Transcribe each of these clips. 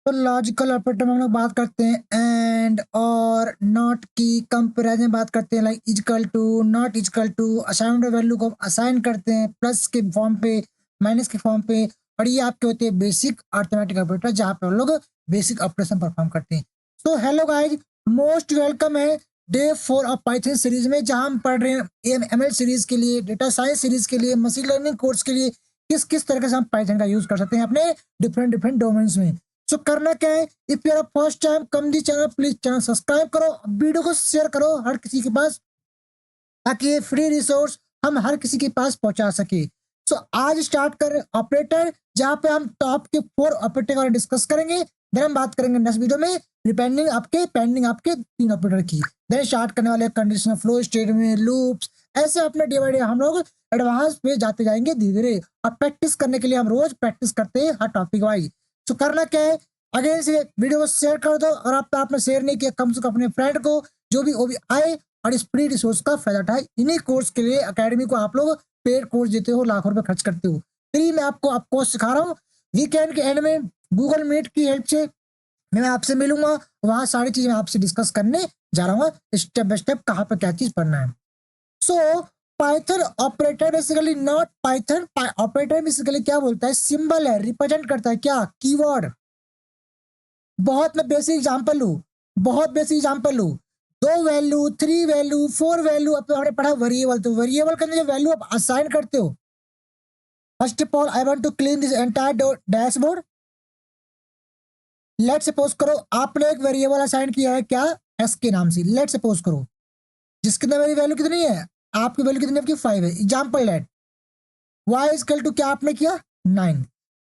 तो logical operator में हम लोग बात करते हैं एंड और नॉट की कंपैरिजन बात करते हैं, like equal to, not equal to, assigned value को असाइन करते हैं प्लस के फॉर्म पे, माइनस के फॉर्म पे। और ये आपके होते हैं बेसिक अरिथमेटिक ऑपरेटर, जहाँ पे हम लोग बेसिक ऑपरेशन परफॉर्म करते हैं। So hello guys, most welcome है डे 4 ऑफ पाइथन सीरीज में, जहां हम पढ़ रहे हैं एमएल सीरीज के लिए, डेटा साइंस सीरीज के लिए, मशीन लर्निंग कोर्स के लिए किस किस तरह से हम पाइथन का यूज कर सकते हैं अपने डिफरेंट डिफरेंट डोमेन्स में। सो करना क्या है, if you are first time come the channel, please channel subscribe करो, वीडियो को शेयर करो हर किसी के पास, ताकि ये फ्री रिसोर्स हम हर किसी के पास पहुंचा सके। सो आज स्टार्ट कर ऑपरेटर, जहां पे हम टॉप के 4 ऑपरेटर का डिस्कस करेंगे। देन हम बात करेंगे नेक्स्ट वीडियो में पेंडिंग आपके 3 ऑपरेटर की। देन स्टार्ट करने वाले कंडीशनल फ्लो स्टेट में लूप्स, ऐसे अपने डे बाय डे हम लोग एडवांस पे जाते जाएंगे धीरे धीरे। और प्रैक्टिस करने के लिए हम रोज प्रैक्टिस करते हैं हर टॉपिक वाइज। सो करना क्या है, अगेन से वीडियो को शेयर कर दो, और आपने शेयर नहीं किया कम से कम अपने फ्रेंड को, जो भी वो भी आए और इस फ्री रिसोर्स का फायदा उठाए। इन्हीं कोर्स के लिए अकेडमी को आप लोग पेड कोर्स देते हो, लाखों रुपए खर्च करते हो, फ्री में आपको सिखा रहा हूँ। वीकेंड के एंड में गूगल मीट की हेल्प से मैं आपसे मिलूंगा, वहां सारी चीजें मैं आपसे डिस्कस करने जा रहा हूँ स्टेप बाय स्टेप, कहाँ पर क्या चीज पढ़ना है। सो Python operator basically, not Python operator basically क्या बोलता है, सिंबल है, रिप्रेजेंट करता है क्या, कीवर्ड। बहुत मैं बेसिक एग्जांपल लू, बहुत बेसिक एग्जांपल लू, 2 वैल्यू, 3 वैल्यू, 4 वैल्यू, अब तो हमने पढ़ा वेरिएबल, तो वेरिएबल के अंदर जो वैल्यू आप असाइन करते हो, first of all I want to clean this entire dashboard. Let suppose करो आपने एक वेरिएबल असाइन किया है क्या, एस के नाम से, लेट सपोज करो, जिसके अंदर मेरी वैल्यू कितनी है, आपकी वैल्यू कितनी, आपकी 5 है। Example let Y is equal to क्या आपने किया, 9।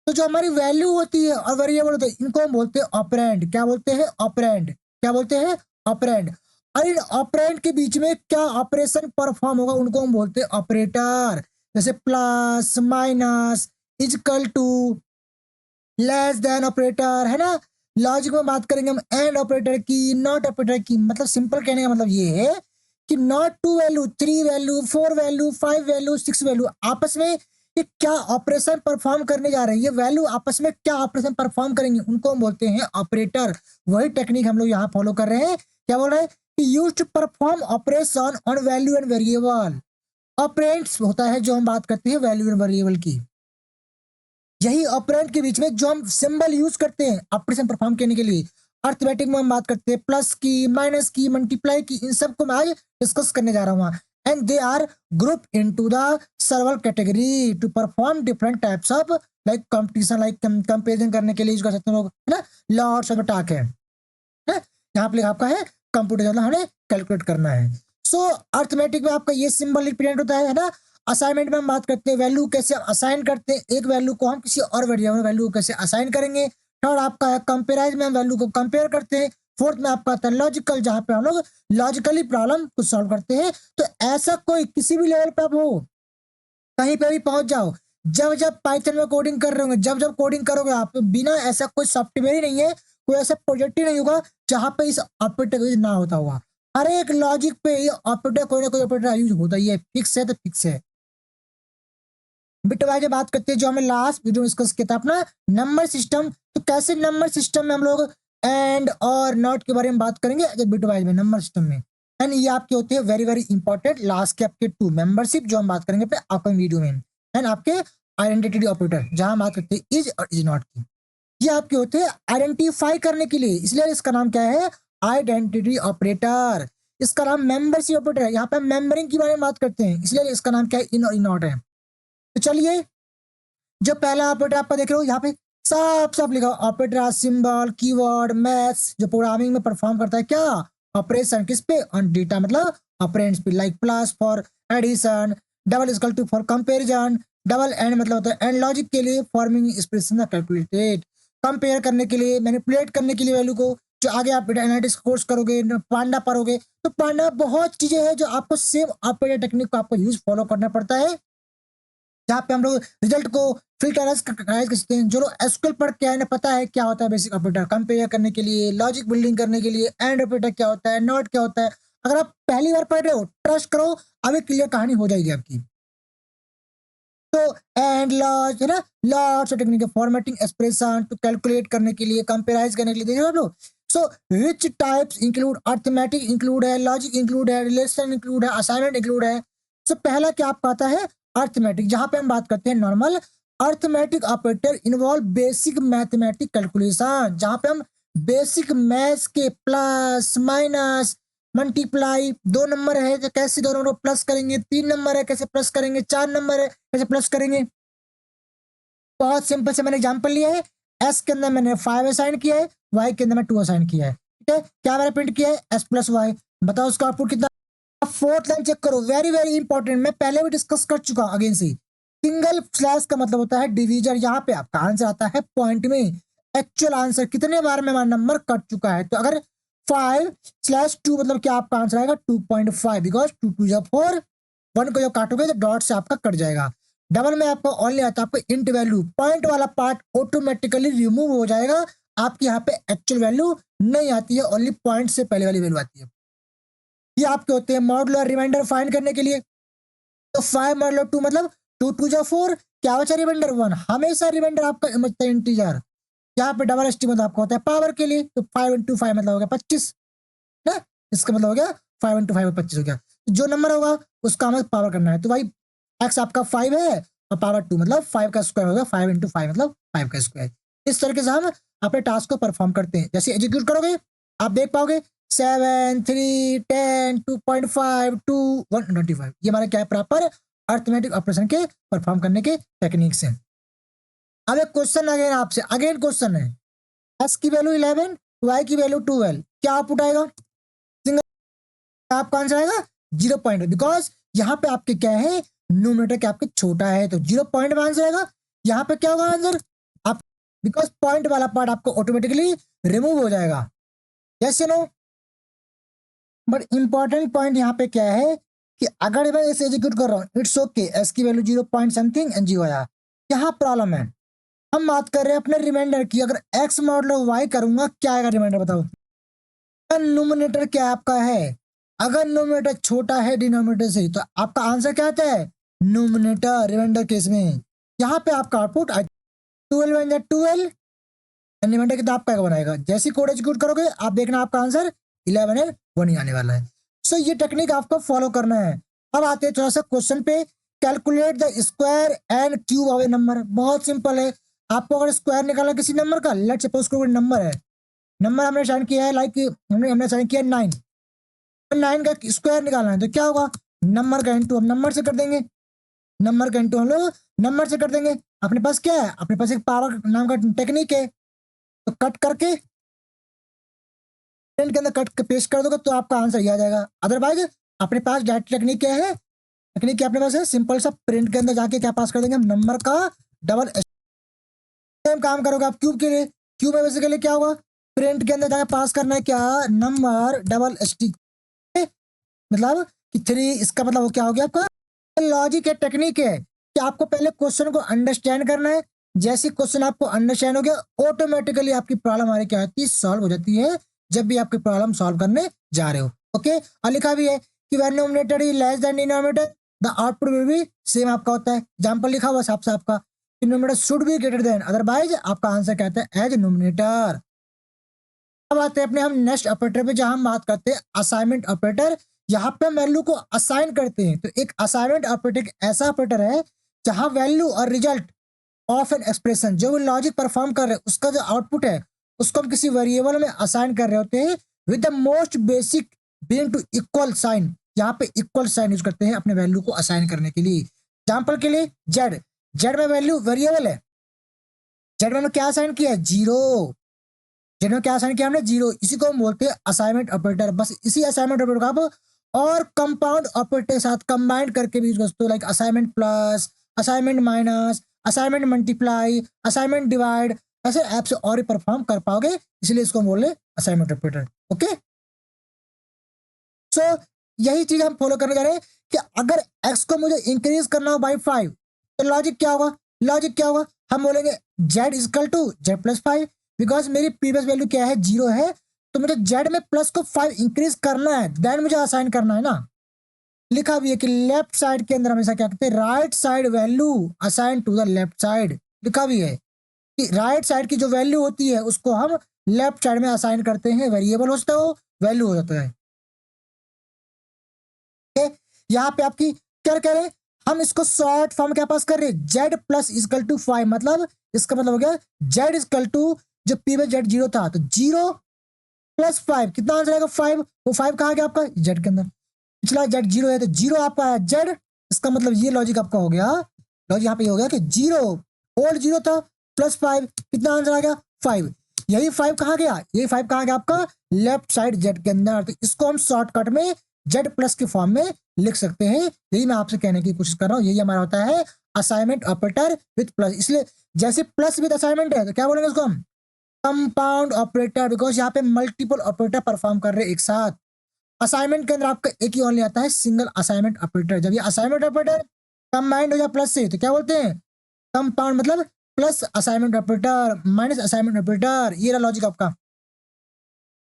तो जो हमारी वैल्यू होती है और वेरिएबल होता है, इनको हम बोलते हैं ऑपरेंड। क्या बोलते हैं, ऑपरेंड। क्या बोलते हैं, ऑपरेंड। और इन ऑपरेंड के बीच में क्या ऑपरेशन परफॉर्म होगा, उनको हम बोलते हैं ऑपरेटर। जैसे plus, minus, is equal to, less than operator, है ना। लॉजिक में बात करेंगे हम एंड ऑपरेटर की, नॉट ऑपरेटर की। मतलब सिंपल कहने का मतलब ये है कि not 2 value, 3 value, 4 value, 5 value, 6 value आपस में ये क्या ऑपरेशन परफॉर्म करने जा रहे हैं, ये वैल्यू आपस में क्या ऑपरेशन परफॉर्म करेंगे, उनको हम बोलते हैं ऑपरेटर। वही टेक्निक हम लोग यहाँ फॉलो कर रहे हैं। क्या बोल रहे हैं कि use to perform operation on value and variable. Operands होता है जो हम बात करते हैं वैल्यू एंड वेरिएबल की, यही ऑपरेंड के बीच में जो हम सिंबल यूज करते हैं ऑपरेशन परफॉर्म करने के लिए। अर्थमेटिक में हम बात करते हैं प्लस की, माइनस की, मल्टीप्लाई की, इन सब को मैं आज डिस्कस करने जा रहा हूँ। And they are group into the several category to perform different types of, like competition, like comparison करने के लिए यूज कर सकते हैं लोग, है ना। लॉट्स ऑफ अटैक है, यहाँ पे आपका है कंप्यूटर, मतलब हमें कैलकुलेट करना है। सो अर्थमेटिक में आपका ये सिंबल रिप्रेजेंट होता है ना। असाइनमेंट में हम बात करते हैं वैल्यू कैसे असाइन करते हैं, एक वैल्यू को हम किसी और वेरिएबल वैल्यू को कैसे असाइन करेंगे। थर्ड आपका है कंपेराइज में हम वैल्यू को कंपेयर करते हैं। फोर्थ में आपका आता है लॉजिकल, जहां पे हम लोग लॉजिकली प्रॉब्लम को सॉल्व करते हैं। तो ऐसा कोई किसी भी लेवल पे आप हो, कहीं पे भी पहुंच जाओ, जब जब पाइथन में कोडिंग कर रहे होंगे, जब जब कोडिंग करोगे आप, बिना ऐसा कोई सॉफ्टवेयर ही नहीं है, कोई ऐसा प्रोजेक्ट ही नहीं होगा जहां पे इस ऑपरेटर का यूज ना होता हुआ। हर एक लॉजिक पे ये ऑपरेटर, कोई ना कोई ऑपरेटर यूज होता ही है, फिक्स है तो फिक्स है। बिटवाइज बात करते हैं, जो हमें लास्ट वीडियो में डिस्कस किया था अपना नंबर सिस्टम। तो कैसे नंबर सिस्टम में हम लोग एंड और नॉट के बारे में बात करेंगे बिटवाइज में, नंबर सिस्टम में। एंड ये आपके होते हैं वेरी वेरी इंपॉर्टेंट लास्ट के आपके 2 मेंबरशिप, जो हम बात करेंगे अपने अपकमिंग वीडियो में। एंड आपके आइडेंटिटी ऑपरेटर, जहां बात करते हैं इज और इज नॉट की, ये आपके होते हैं आइडेंटिफाई करने के लिए, इसलिए इसका नाम क्या है, आइडेंटिटी ऑपरेटर। इसका नाम मेंबरशिप ऑपरेटर है, यहाँ पे मेंबरिंग के बारे में बात करते हैं, इसलिए इसका नाम क्या है, इन और इन नॉट है। तो चलिए, जो पहला ऑपरेटर आपका देख रहे हो यहाँ पे सब सब लिखा ऑपरेटर, सिंबल, कीवर्ड, मैथ्स, जो प्रोग्रामिंग में परफॉर्म करता है क्या, ऑपरेशन किस पे, ऑन डेटा, मतलब ऑपरेंड्स पे, like plus for addition, double equal to for comparison, double and मतलब होता है एंड लॉजिक के लिए, फॉर्मिंग एक्सप्रेशन कैलकुलेटेड, कंपेयर करने के लिए, मैनिपुलेट करने के लिए वैल्यू को। जो आगे आप डेटा एनालिटिक्स कोर्स करोगे, पांडा पढ़ोगे, तो पांडा बहुत चीजें हैं जो आपको सेम ऑपरेटर टेक्निक को आपको यूज फॉलो करना पड़ता है, जहाँ पे हम लोग रिजल्ट को फिल्टराइज कर सकते हैं। जो लोग एसक्यूएल पढ़ के आए ना, पता है क्या होता है बेसिक ऑपरेटर, कंपेयर करने के लिए, लॉजिक बिल्डिंग करने के लिए, एंड ऑपरेटर क्या होता है, नॉट क्या होता है। अगर आप पहली बार पढ़ रहे हो, ट्रस्ट करो, अभी क्लियर कहानी हो जाएगी आपकी। तो एंड लॉट्स है ना, lots of technique formatting expression to calculate करने के लिए, कंपेराइज करने के लिए, देखिए आप लोग। So which types include, arithmetic include है, लॉजिक इंक्लूड है, रिलेशन इंक्लूड है, असाइनमेंट इंक्लूड है। सो पहला क्या आपका आता है, अर्थमेटिक, जहां पे हम बात करते हैं normal. Arithmetic operator involve basic mathematic calculation, जहां पे हम बेसिक मैथ्स के प्लस माइनस मल्टीप्लाई, 2 नंबर है तो कैसे दोनों को प्लस करेंगे, 3 नंबर है कैसे प्लस करेंगे, 4 नंबर है कैसे प्लस करेंगे। बहुत सिंपल से मैंने एग्जांपल लिया है, एस के अंदर मैंने 5 असाइन किया है, वाई के अंदर मैं 2 असाइन किया है, ठीक है। क्या मैंने प्रिंट किया है, एस प्लस वाई। बताओ उसका आउटपुट कितना। अब फोर्थ लाइन चेक करो, वेरी वेरी इंपॉर्टेंट, मैं पहले भी डिस्कस कर चुका हूं अगेन से। सिंगल स्लैश का मतलब होता है डिवीजर, यहाँ पे आपका आंसर आता है पॉइंट में। एक्चुअल आंसर कितने बार में हमारा नंबर कट चुका है, तो अगर 5/2 मतलब क्या आपका आंसर आएगा 2.5, बिकॉज 2 2 4, 1 को जब काटोगे तो डॉट से आपका कट जाएगा। डबल में आपको ओनली आता है आपको इंट वैल्यू, पॉइंट वाला पार्ट ऑटोमेटिकली रिमूव हो जाएगा, आपके यहाँ पे एक्चुअल वैल्यू नहीं आती है, ओनली पॉइंट से पहले वाली वैल्यू आती है। ये आपके होते हैं मॉडुलर रिमाइंडर फाइंड करने के लिए। तो 5 मॉडुलर 2 मतलब 2 2 जा 4, क्या बचा रिमाइंडर 1, हमेशा रिमाइंडर आपका बचता है इंटीजर। यहाँ पे डबल एसटी मतलब आपका होता है पावर के लिए, तो 5 × 5 मतलब हो गया 25 ना, इसका मतलब हो गया 5 × 5 25 हो गया। जो नंबर होगा उसका हमें पावर करना है, तो भाई एक्स आपका 5 है और पावर 2 मतलब 5 का स्क्वायर होगा, 5 × 5 मतलब 5 का स्क्वायर। इस तरीके से हम अपने टास्क को परफॉर्म करते हैं। जैसे एग्जीक्यूट करोगे आप देख पाओगे 7 3 10 2.5 2 125, ये हमारा क्या है, प्रॉपर अर्थमेटिक ऑपरेशन के परफॉर्म करने के टेक्निक्स हैं। अब एक क्वेश्चन अगेन आपसे, अगेन क्वेश्चन है, एस की वैल्यू 11, वाई की वैल्यू 12, क्या आउटपुट आएगा, आपका आंसर आएगा 0. बिकॉज यहाँ पे आपके क्या है, न्यूमरेटर क्या आपके छोटा है, तो 0 में आंसर आएगा। यहाँ पे क्या होगा आंसर आप, बिकॉज पॉइंट वाला पार्ट आपको ऑटोमेटिकली रिमूव हो जाएगा, यस या नो। बट इंपॉर्टेंट पॉइंट यहाँ पे क्या है कि अगर मैं इसे एग्जीक्यूट कर रहा हूँ इट्स ओके, एस की वैल्यू 0 पॉइंट समथिंग एंड 0 आया। यहाँ प्रॉब्लम है, हम बात कर रहे हैं अपने रिमाइंडर की, अगर एक्स मॉडल वाई करूंगा क्या आएगा रिमाइंडर बताओ। न्यूमरेटर क्या आपका है, अगर न्यूमरेटर छोटा है डिनोमिनेटर से तो आपका आंसर क्या आता है, न्यूमरेटर रिमाइंडर केस में। यहाँ पे आपका आउटपुट 12 रिमाइंडर कितना आपका बनाएगा। जैसे कोड एग्जीक्यूट करोगे आप देखना आपका आंसर 11 है 1 ही आने वाला है। सो ये टेक्निक आपको फॉलो करना है। अब आते हैं थोड़ा सा क्वेश्चन पे, calculate the square and cube of A number. बहुत सिंपल है, आपको अगर स्क्वायर निकालना किसी नंबर का, लेट्स सपोज कोई नंबर है, नंबर हमने साइन किया है, लाइक हमने साइन किया 9, 9 का स्क्वायर निकालना है, तो क्या होगा, नंबर का इंटू हम नंबर से कर देंगे, नंबर का इंटू हम लोग नंबर से कर देंगे। अपने पास क्या है, अपने पास एक पावर नाम का टेक्निक है, तो कट करके प्रिंट के अंदर कट पेस्ट कर दोगे तो आपका आंसर ये आ जाएगा। अदरवाइज अपने पास डायरेक्ट टेक्निक क्या है, टेक्निक क्या अपने पास है, सिंपल सा प्रिंट के अंदर जाके क्या पास कर देंगे हम, नंबर का डबल सेम काम करोगे आप क्यूब के लिए। क्यूब में बेसिकली क्या होगा, प्रिंट के अंदर जाके पास करना है क्या, नंबर डबल एसटी, मतलब कि 3, इसका मतलब वो क्या हो गया आपका लॉजिक है, टेक्निक है कि आपको पहले क्वेश्चन को अंडरस्टैंड करना है। जैसे क्वेश्चन आपको अंडरस्टैंड हो गया ऑटोमेटिकली आपकी प्रॉब्लम हमारी क्या होती है, सॉल्व हो जाती है, जब भी आपकी प्रॉब्लम सॉल्व करने जा रहे हो। ओके, और लिखा भी है कि when numerator is less than denominator the output will be same आपका होता है। एग्जांपल लिखा हुआ साफ साफ का, denominator should be greater than, otherwise आपका आंसर क्या आता है, एज न्यूमरेटर। अब आते हैं अपने हम नेक्स्ट ऑपरेटर पे, जहां हम बात करते हैं असाइनमेंट ऑपरेटर। यहाँ पे वैल्यू को असाइन करते हैं, तो एक असाइनमेंट ऑपरेटर एक ऐसा ऑपरेटर है जहां वैल्यू और रिजल्ट ऑफ एन एक्सप्रेशन, जो लॉजिक परफॉर्म कर रहे हैं उसका जो आउटपुट है उसको हम किसी वेरिएबल में असाइन कर रहे होते हैं with the most basic being two equal sign. यहाँ पे इक्वल साइन यूज करते हैं अपने वैल्यू को असाइन करने के लिए। एग्जाम्पल के लिए जेड, जेड में वैल्यू वेरिएबल है, जेड में क्या असाइन किया है, 0, जेड में क्या असाइन किया हमने, 0, इसी को हम बोलते हैं असाइनमेंट ऑपरेटर। बस इसी असाइनमेंट ऑपरेटर को आप और कंपाउंड ऑपरेटर के साथ कंबाइन करके भी यूज कर सकते हो, like assignment plus, assignment minus, assignment multiply, assignment divide, ऐसे ऐप से और ही परफॉर्म कर पाओगे, इसलिए इसको हम बोल रहे असाइनमेंट ऑपरेटर। ओके, सो यही चीज हम फॉलो करने जा रहे हैं कि अगर एक्स को मुझे इंक्रीज करना हो बाई 5 तो लॉजिक क्या होगा, लॉजिक क्या होगा, हम बोलेंगे Z is equal to Z plus 5, because मेरी प्रीवियस वैल्यू क्या है 0 है, तो मुझे जेड में प्लस को 5 इंक्रीज करना है, देन मुझे असाइन करना है ना। लिखा भी है कि लेफ्ट साइड के अंदर हमेशा क्या करते हैं, right side value assign to the left side. लिखा भी है कि राइट साइड की जो वैल्यू होती है उसको हम लेफ्ट साइड में असाइन करते हैं, वेरिएबल होता है वो वैल्यू हो जाता है। यहाँ पे आपकी क्या कह रहे हैं, हम इसको शॉर्ट फॉर्म क्या पास कर रहे हैं, जेड प्लस इजकल टू 5, मतलब इसका मतलब हो गया जेड इजकल टू, जब पी में जेड 0 था तो 0 प्लस 5, कितना आंसर आएगा 5, वो 5 कहाँ गया आपका जेड के अंदर, पिछला जेड 0 है तो 0 आपका है जेड, इसका मतलब ये लॉजिक आपका हो गया, लॉजिक यहाँ पे हो गया कि 0 ओल्ड 0 था प्लस 5, कितना आंसर आ गया 5, यही 5 कहाँ गया, यही 5 कहाँ गया आपका लेफ्ट साइड जेड के अंदर, तो इसको हम शॉर्टकट में जेड प्लस के फॉर्म में लिख सकते हैं। यही मैं आपसे कहने की कोशिश कर रहा हूँ, यही हमारा होता है असाइनमेंट ऑपरेटर विद प्लस। इसलिए जैसे प्लस विद असाइनमेंट है तो क्या बोलेंगे इसको हम कंपाउंड ऑपरेटर, बिकॉज यहाँ पे मल्टीपल ऑपरेटर परफॉर्म कर रहे हैं एक साथ। असाइनमेंट के अंदर आपका एक ही ओनली आता है सिंगल असाइनमेंट ऑपरेटर। जब ये असाइनमेंट ऑपरेटर कंबाइंड हो जाए प्लस से तो क्या बोलते हैं कंपाउंड, मतलब plus assignment operator minus assignment operator. ये रहा लॉजिक आपका।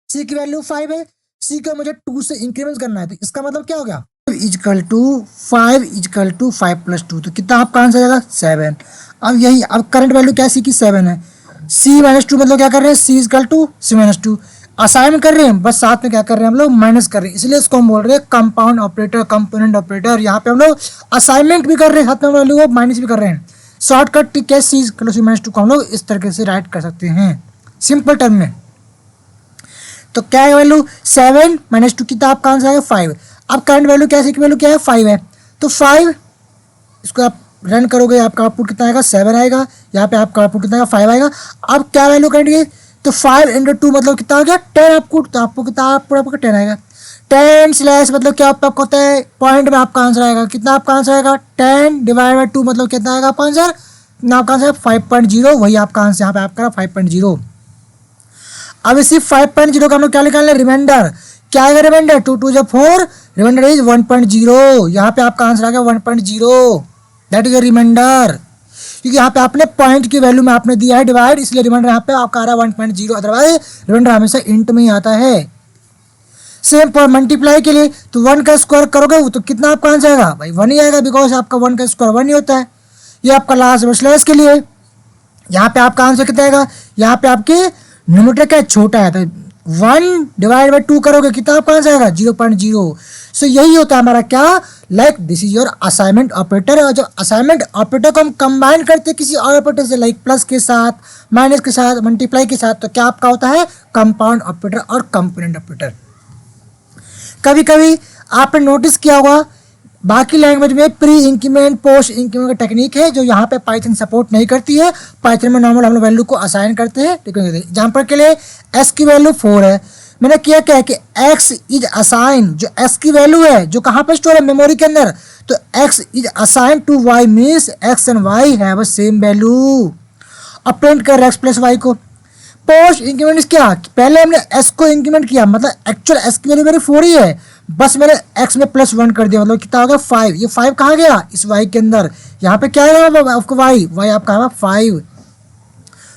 सी की वैल्यू 5 है, सी को मुझे 2 से इंक्रीमेंट करना है, तो इसका मतलब क्या हो गया is equal to 5 is equal to 5 plus 2, तो कितना आपका आंसर आएगा 7। अब यही, अब करंट वैल्यू क्या सी की 7 है, सी माइनस 2 मतलब क्या कर रहे हैं C is equal to C minus 2, assign कर रहे हैं बस साथ में क्या कर रहे हैं हम लोग माइनस कर रहे हैं, इसलिए इसको हम बोल रहे हैं कंपाउंड ऑपरेटर कंपोनेंट ऑपरेटर। यहाँ पे हम लोग असाइनमेंट भी कर रहे हैं साथ में वैल्यू को माइनस भी कर रहे हैं। शॉर्टकट कैसे सी इजकल सी माइनस 2 को हम लोग इस तरीके से राइट कर सकते हैं सिंपल टर्म में। तो क्या है वैल्यू 7 माइनस 2 कितना आपका आंसर आएगा 5। अब करंट वैल्यू कैसे की वैल्यू क्या है 5 है, तो 5 इसको आप रन करोगे आपका आउटपुट कितना आएगा 7 आएगा, यहाँ पे आपका आउटपुट कितना आएगा 5 आएगा। अब क्या वैल्यू करेंगे तो 5 इंटू 2 मतलब कितना हो गया 10 आउटपुट, तो आपको कितना आउटपुट आपका 10 आएगा। 10 स्लैश मतलब क्या आपका होता है पॉइंट में आपका आंसर आएगा, कितना आपका आंसर आएगा 10 डिवाइड बाई 2 मतलब कितना आएगा आपका आंसर, कितना आपका आंसर 5.0, वही आपका आंसर यहाँ पे आपका 5.0। अब इसी 5.0 का हम लोग क्या निकालना है रिमाइंडर, क्या आएगा रिमाइंडर 2 2 4, रिमाइंडर इज 1.0, यहाँ पे आपका आंसर आ गया 1.0, दैट इज रिमाइंडर, क्योंकि यहाँ पे आपने पॉइंट की वैल्यू में आपने दिया है डिवाइड, इसलिए रिमाइंडर यहाँ पे आपका आ रहा है 1.0, अदरवाइज रिमाइंडर हमेशा इंट में ही आता है। सेम फॉर मल्टीप्लाई के लिए, तो 1 का स्क्वायर करोगे तो कितना आपका आंसर आएगा भाई 1 ही आएगा, बिकॉज आपका 1 का स्क्वायर 1 ही होता है। ये आपका लास्ट स्लैश के लिए, यहाँ पे आपका आंसर कितना आएगा, यहाँ पे आपके न्यूमरेटर क्या छोटा है तो 1 डिवाइड बाई 2 करोगे कितना आपका आंसर आएगा 0.0। सो यही होता है हमारा क्या like this is your assignment operator. और जब असाइनमेंट ऑपरेटर को हम कंबाइन करते हैं किसी और ऑपरेटर से लाइक प्लस के साथ माइनस के साथ मल्टीप्लाई के साथ, तो क्या आपका होता है कंपाउंड ऑपरेटर और कंपोनेंट ऑपरेटर। कभी कभी आपने नोटिस किया होगा बाकी लैंग्वेज में प्री इंक्रीमेंट पोस्ट इंक्रीमेंट का टेक्निक है जो यहाँ पे पाइथन सपोर्ट नहीं करती है। पाइथन में नॉर्मल हम लोग वैल्यू को असाइन करते हैं, ठीक है। एग्जाम्पल के लिए एस की वैल्यू 4 है, मैंने किया क्या है कि एक्स इज असाइन, जो एक्स की वैल्यू है जो कहाँ पर स्टोर है मेमोरी के अंदर, तो X is assign to Y means X and Y have same value. अब प्रिंट कर एक्स प्लस वाई को। पोस्ट इंक्रीमेंट क्या, पहले हमने एस को इंक्रीमेंट किया, मतलब एक्चुअल एस की वैल्यू मेरी 4 ही है, बस मैंने x में +1 कर दिया, मतलब कितना हो गया 5। ये 5 कहाँ गया इस y के अंदर, यहाँ पे क्या है आपको y आपका है 5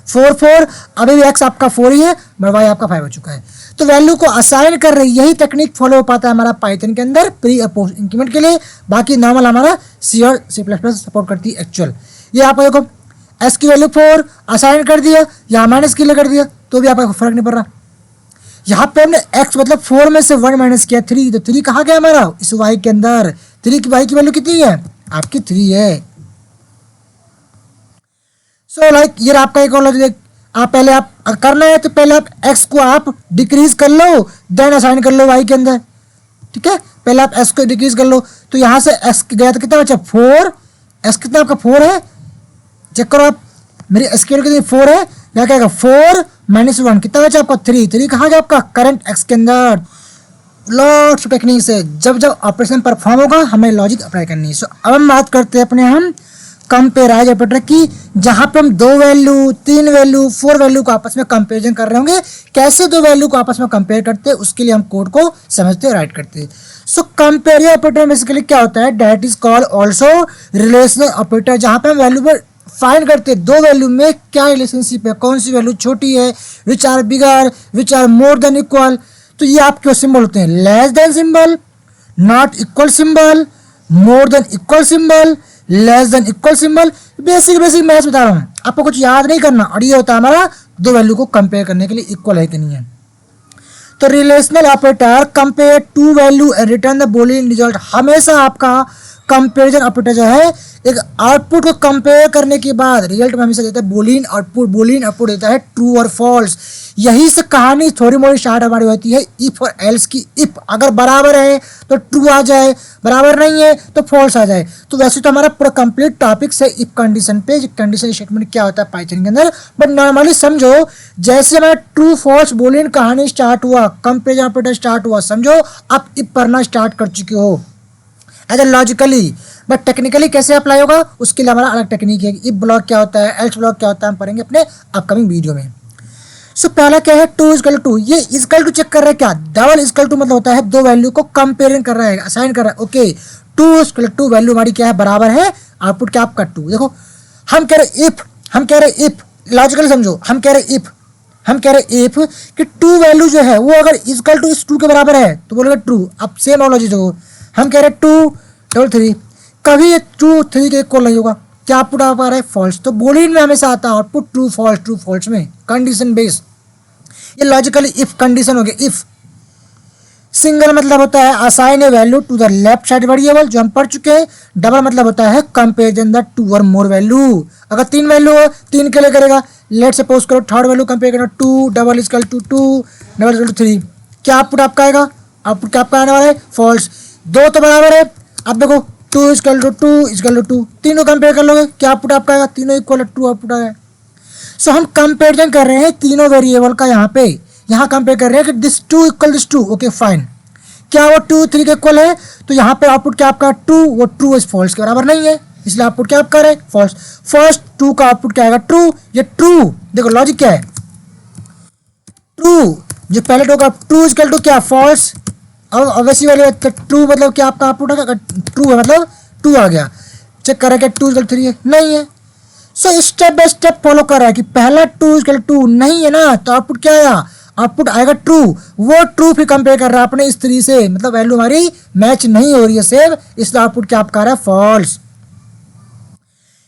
4 4, अभी भी x आपका 4 ही है मगर y आपका 5 हो चुका है। तो वैल्यू को असाइन कर रही यही टेक्निक फॉलो हो पाता है हमारा पाइथन के अंदर प्री और पोस्ट इंक्रीमेंट के लिए। बाकी नॉर्मल हमारा सी और सी प्लस प्लस सपोर्ट करती है एक्चुअल। ये आप देखो एस की वैल्यू 4 असाइन कर दिया या माइनस के लिए कर दिया तो भी आपका फर्क नहीं पड़ रहा। यहाँ पे हमने x मतलब 4 में से 1 माइनस किया 3, तो 3 कहाँ गया हमारा इस y के अंदर, 3 की y की वैल्यू कितनी है आपकी 3 है। सो लाइक ये आपका एक और लॉजिक, आप पहले आप करना है तो पहले आप x को आप डिक्रीज कर लो देन असाइन कर लो y के अंदर, ठीक है। पहले आप s को डिक्रीज कर लो, तो यहाँ से s गया तो कितना बचा 4, s कितना आपका 4 है, चेक करो आप मेरी s की वैल्यू कितनी 4 है, यहाँ क्या 4 -1 कितना बचा आपका 3 कहाँ गया आपका करंट x के अंदर। लॉट्स ऑफ टेक्निक्स है, जब जब ऑपरेशन परफॉर्म होगा हमें लॉजिक अप्लाई करनी है। सो अब हम बात करते हैं अपने हम कंपेराइज ऑपरेटर की, जहाँ पे हम 2 वैल्यू 3 वैल्यू 4 वैल्यू को आपस में कंपेरिजन कर रहे होंगे। कैसे 2 वैल्यू को आपस में कंपेयर करते हैं उसके लिए हम कोड को समझते हैं राइट करते हैं। सो कंपेरिजन ऑपरेटर बेसिकली क्या होता है, that is called also relational operator, जहाँ पे हम वैल्यू पर फाइंड करते हैं 2 वैल्यू में क्या रिलेशनशिप है, कौन सी वैल्यू छोटी है, which are bigger which are more than equal. तो ये आपके सिंबल होते हैं less than symbol, not equal symbol, more than equal symbol, less than equal symbol. Basic basic maths बता रहा हूँ, आपको कुछ याद नहीं करना। और ये होता है हमारा दो वैल्यू को कंपेयर करने के लिए इक्वल है कि नहीं है। तो relational operator compare two value and return the boolean result. हमेशा आपका कंपेरिजन ऑपरेटर जो है एक आउटपुट को कंपेयर करने के बाद रिजल्ट में हमेशा देता है बूलियन आउटपुट। बूलियन आउटपुट देता है ट्रू और फॉल्स। यही से कहानी थोड़ी मोड़ी स्टार्ट हमारी होती है इफ और एल्स की। इफ अगर बराबर है तो ट्रू आ जाए, बराबर नहीं है तो फॉल्स आ जाए। तो वैसे तो हमारा पूरा कंप्लीट टॉपिक है इफ कंडीशन पे, कंडीशन स्टेटमेंट क्या होता है पाइथन के अंदर। बट नॉर्मली समझो, जैसे हमारा ट्रू फॉल्स बूलियन कहानी स्टार्ट हुआ, कंपेरिजन ऑपरेटर स्टार्ट हुआ, समझो आप इफ पढ़ना स्टार्ट कर चुके हो as a logically. But technically कैसे अप्लाई होगा उसके लिए हमारा अलग टेक्निक है। इफ ब्लॉक क्या होता है, एल्स ब्लॉक क्या होता है, हम पढ़ेंगे अपने अपकमिंग वीडियो में। सो पहला क्या है, टू इजकल टू। ये इजकल टू चेक कर रहा है क्या, डबल इजकल टू मतलब होता है दो वैल्यू को कंपेयरिंग कर रहा है, असाइन कर रहा है। Okay, two is equal to value हमारी क्या है, बराबर है, आउटपुट क्या आपका टू। देखो हम कह रहे इफ, हम कह रहे इफ, लॉजिकली समझो, हम कह रहे इफ, हम कह रहे इफ कि टू वैल्यू जो है वो अगर इजकल टू इस टू के बराबर है तो बोलेगा ट्रू। अब सेम नॉलेज देखो, हम कह रहे टू डबल थ्री, कभी ये टू थ्री के इक्वल नहीं होगा, क्या आउटपुट आ पा रहा है, फॉल्स। तो बूलियन में हमेशा आता है आउटपुट ट्रू फॉल्स में, कंडीशन बेस्ड। ये लॉजिकली इफ कंडीशन हो गया। इफ सिंगल मतलब होता है assign a value to the left side variable, जो हम पढ़ चुके हैं। डबल मतलब होता है कंपेरिजन द टू और मोर वैल्यू। अगर तीन वैल्यू हो, तीन के लिए करेगा। लेट सपोज करो थर्ड वैल्यू कंपेयर करना, two double is equal to two double is equal to three, क्या आउटपुट आपका आएगा, आउटपुट क्या आपका आने वाला है, फॉल्स। दो तो बराबर है, अब देखो टू इजकल टू टू, तीनों कंपेयर कर लोगे, क्या आउटपुट आपका आएगा, तीनों इक्वल ट्रू आउटपुट आएगा। सो हम कंपेरिजन कर रहे हैं तीनों वेरिएबल का। यहाँ पे यहाँ कंपेयर कर रहे हैं कि this two equal this two. Okay fine, क्या वो टू थ्री के इक्वल है, तो यहाँ पे आउटपुट क्या आपका टू, वो ट्रू इस फॉल्स के बराबर नहीं है, इसलिए आउटपुट क्या आपका है, फॉल्स। फर्स्ट टू का आउटपुट क्या आएगा, ट्रू। ये ट्रू, देखो लॉजिक क्या है, ट्रू जो पहले टू का टू इक्वल टू क्या, फॉल्स। अब वैसी वाली ट्रू मतलब क्या आपका आउटपुट है, ट्रू है मतलब टू आ गया। चेक कर रहा है क्या टू इक्वल थ्री है, नहीं है। So step by step follow कर रहा है कि पहला टू इक्वल टू नहीं है ना, तो आउटपुट क्या आया, आउटपुट आएगा ट्रू। वो ट्रू फिर कंपेयर कर रहा है अपने इस थ्री से, मतलब वैल्यू हमारी मैच नहीं हो रही है सेम, इसलिए आउटपुट क्या आपका आ रहा है, फॉल्स।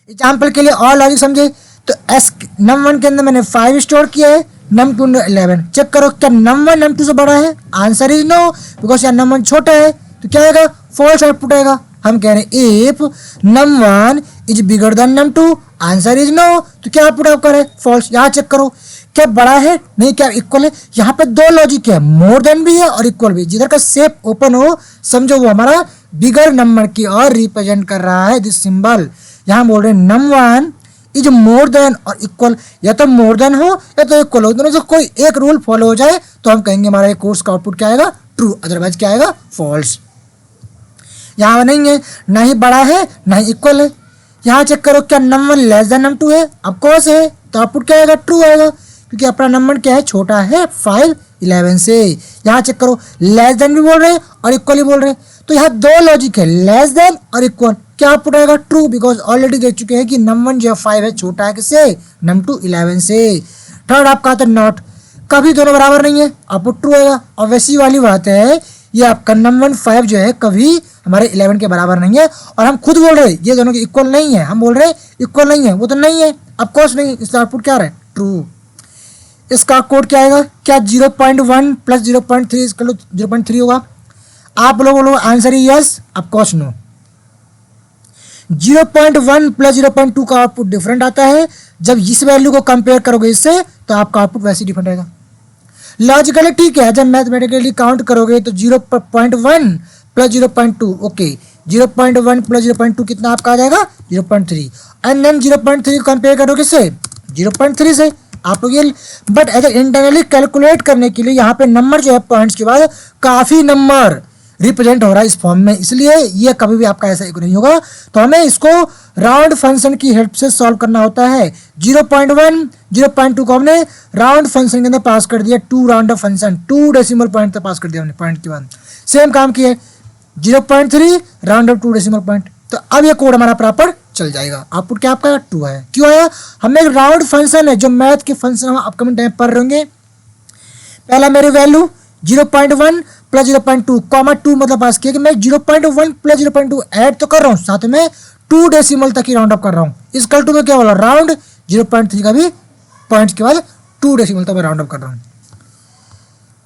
एग्जाम्पल के लिए और लॉजिक समझे तो एस नम वन के अंदर मैंने 5 स्टोर किया है, नम टू 11। चेक करो क्या नम वन नम टू से बड़ा है, आंसर इज नो, बिकॉज यार नम वन छोटा है, तो क्या आएगा, फॉल्स आउटपुट आएगा। हम कह रहे हैं if num one is bigger than num two, answer is no, तो क्या आउटपुट आपका है, फॉल्स। यहाँ चेक करो क्या बड़ा है, नहीं क्या इक्वल है। यहाँ पे दो लॉजिक है, मोर देन भी है और इक्वल भी। जिधर का शेप ओपन हो समझो वो हमारा बिगर नंबर की और रिप्रेजेंट कर रहा है दिस सिंबल। यहाँ बोल रहे हैं num one is more than और इक्वल, या तो मोर देन हो या तो इक्वल हो, दोनों से कोई एक रूल फॉलो हो जाए तो हम कहेंगे हमारा कोर्स का आउटपुट क्या आएगा, ट्रू, अदरवाइज क्या आएगा, फॉल्स। यहाँ नहीं है, ना ही बड़ा है ना ही इक्वल है। यहाँ चेक करो क्या num one less than num two है, अब कोर्स है तो आउटपुट क्या आएगा, ट्रू आएगा, क्योंकि अपना नंबर क्या है, छोटा है 5 11 से। यहाँ चेक करो लेस देन भी बोल रहे हैं और इक्वल भी बोल रहे हैं, तो यहाँ दो लॉजिक है, लेस देन और इक्वल, क्या आउटपुट आएगा, ट्रू, बिकॉज ऑलरेडी देख चुके हैं कि नम वन जो है 5 है, छोटा है किससे, नम टू 11 से। थर्ड आपका आता है नॉट, कभी दोनों बराबर नहीं है, आउटपुट ट्रू आएगा। और वैसी वाली बात है, ये आपका नम वन 5 जो है कभी हमारे 11 के बराबर नहीं है, और हम खुद बोल रहे हैं ये दोनों के इक्वल नहीं है, हम बोल रहे हैं इक्वल नहीं है, वो तो नहीं है, अब कोर्स नहीं, इसका आउटपुट क्या रहा है, ट्रू। इसका कोड क्या आएगा, क्या 0.1 प्लस 0.3 इसका 0.3 होगा। आप लोग बोलो आंसर ही यस, अब कोर्स नो। 0.1 प्लस 0.2 का आउटपुट डिफरेंट आता है, जब इस वैल्यू को कंपेयर करोगे इससे तो आपका आउटपुट वैसे ही डिफरेंट आएगा। लॉजिकली ठीक है, जब मैथमेटिकली काउंट करोगे तो 0.1 प्लस 0.2, ओके 0.1 प्लस 0.2 कितना आपका आ जाएगा, 0.3, एंड देन 0.3 कंपेयर करोगे से 0.3 से आप लोग ये। बट ऐसे इंटरनली कैलकुलेट करने के लिए यहाँ पे नंबर जो है पॉइंट्स के बाद काफ़ी नंबर रिप्रेजेंट हो रहा है इस फॉर्म में, इसलिए ये कभी भी आपका ऐसा नहीं होगा। तो हमें इसको राउंड फंक्शन की हेल्प से सॉल्व करना होता है। 0.1 0.2 को हमने राउंड फंक्शन के अंदर पास कर दिया, 2 round of function 2 decimal point तक पास कर दिया हमने, पॉइंट के बाद सेम काम किए 0.3 राउंड ऑफ 2 डेसिमल पॉइंट। तो अब ये कोड हमारा प्रॉपर चल जाएगा, आउटपुट क्या आपका 2 है। क्यों आया, हमें एक राउंड फंक्शन है, जो मैथ के फंक्शन हम अपकमिंग टाइम पढ़ रहे होंगे। पहला मेरी वैल्यू 0.1 प्लस 0.2 कॉमा 2 मतलब पास किया कि मैं 0.1 प्लस 0.2 ऐड तो कर रहा हूँ, साथ में 2 डेसिमल तक ही राउंड अप कर रहा हूँ। इक्वल टू में क्या बोला, राउंड 0.3 का भी पॉइंट्स के बाद 2 डेसिमल तक मैं राउंड अप कर रहा हूँ।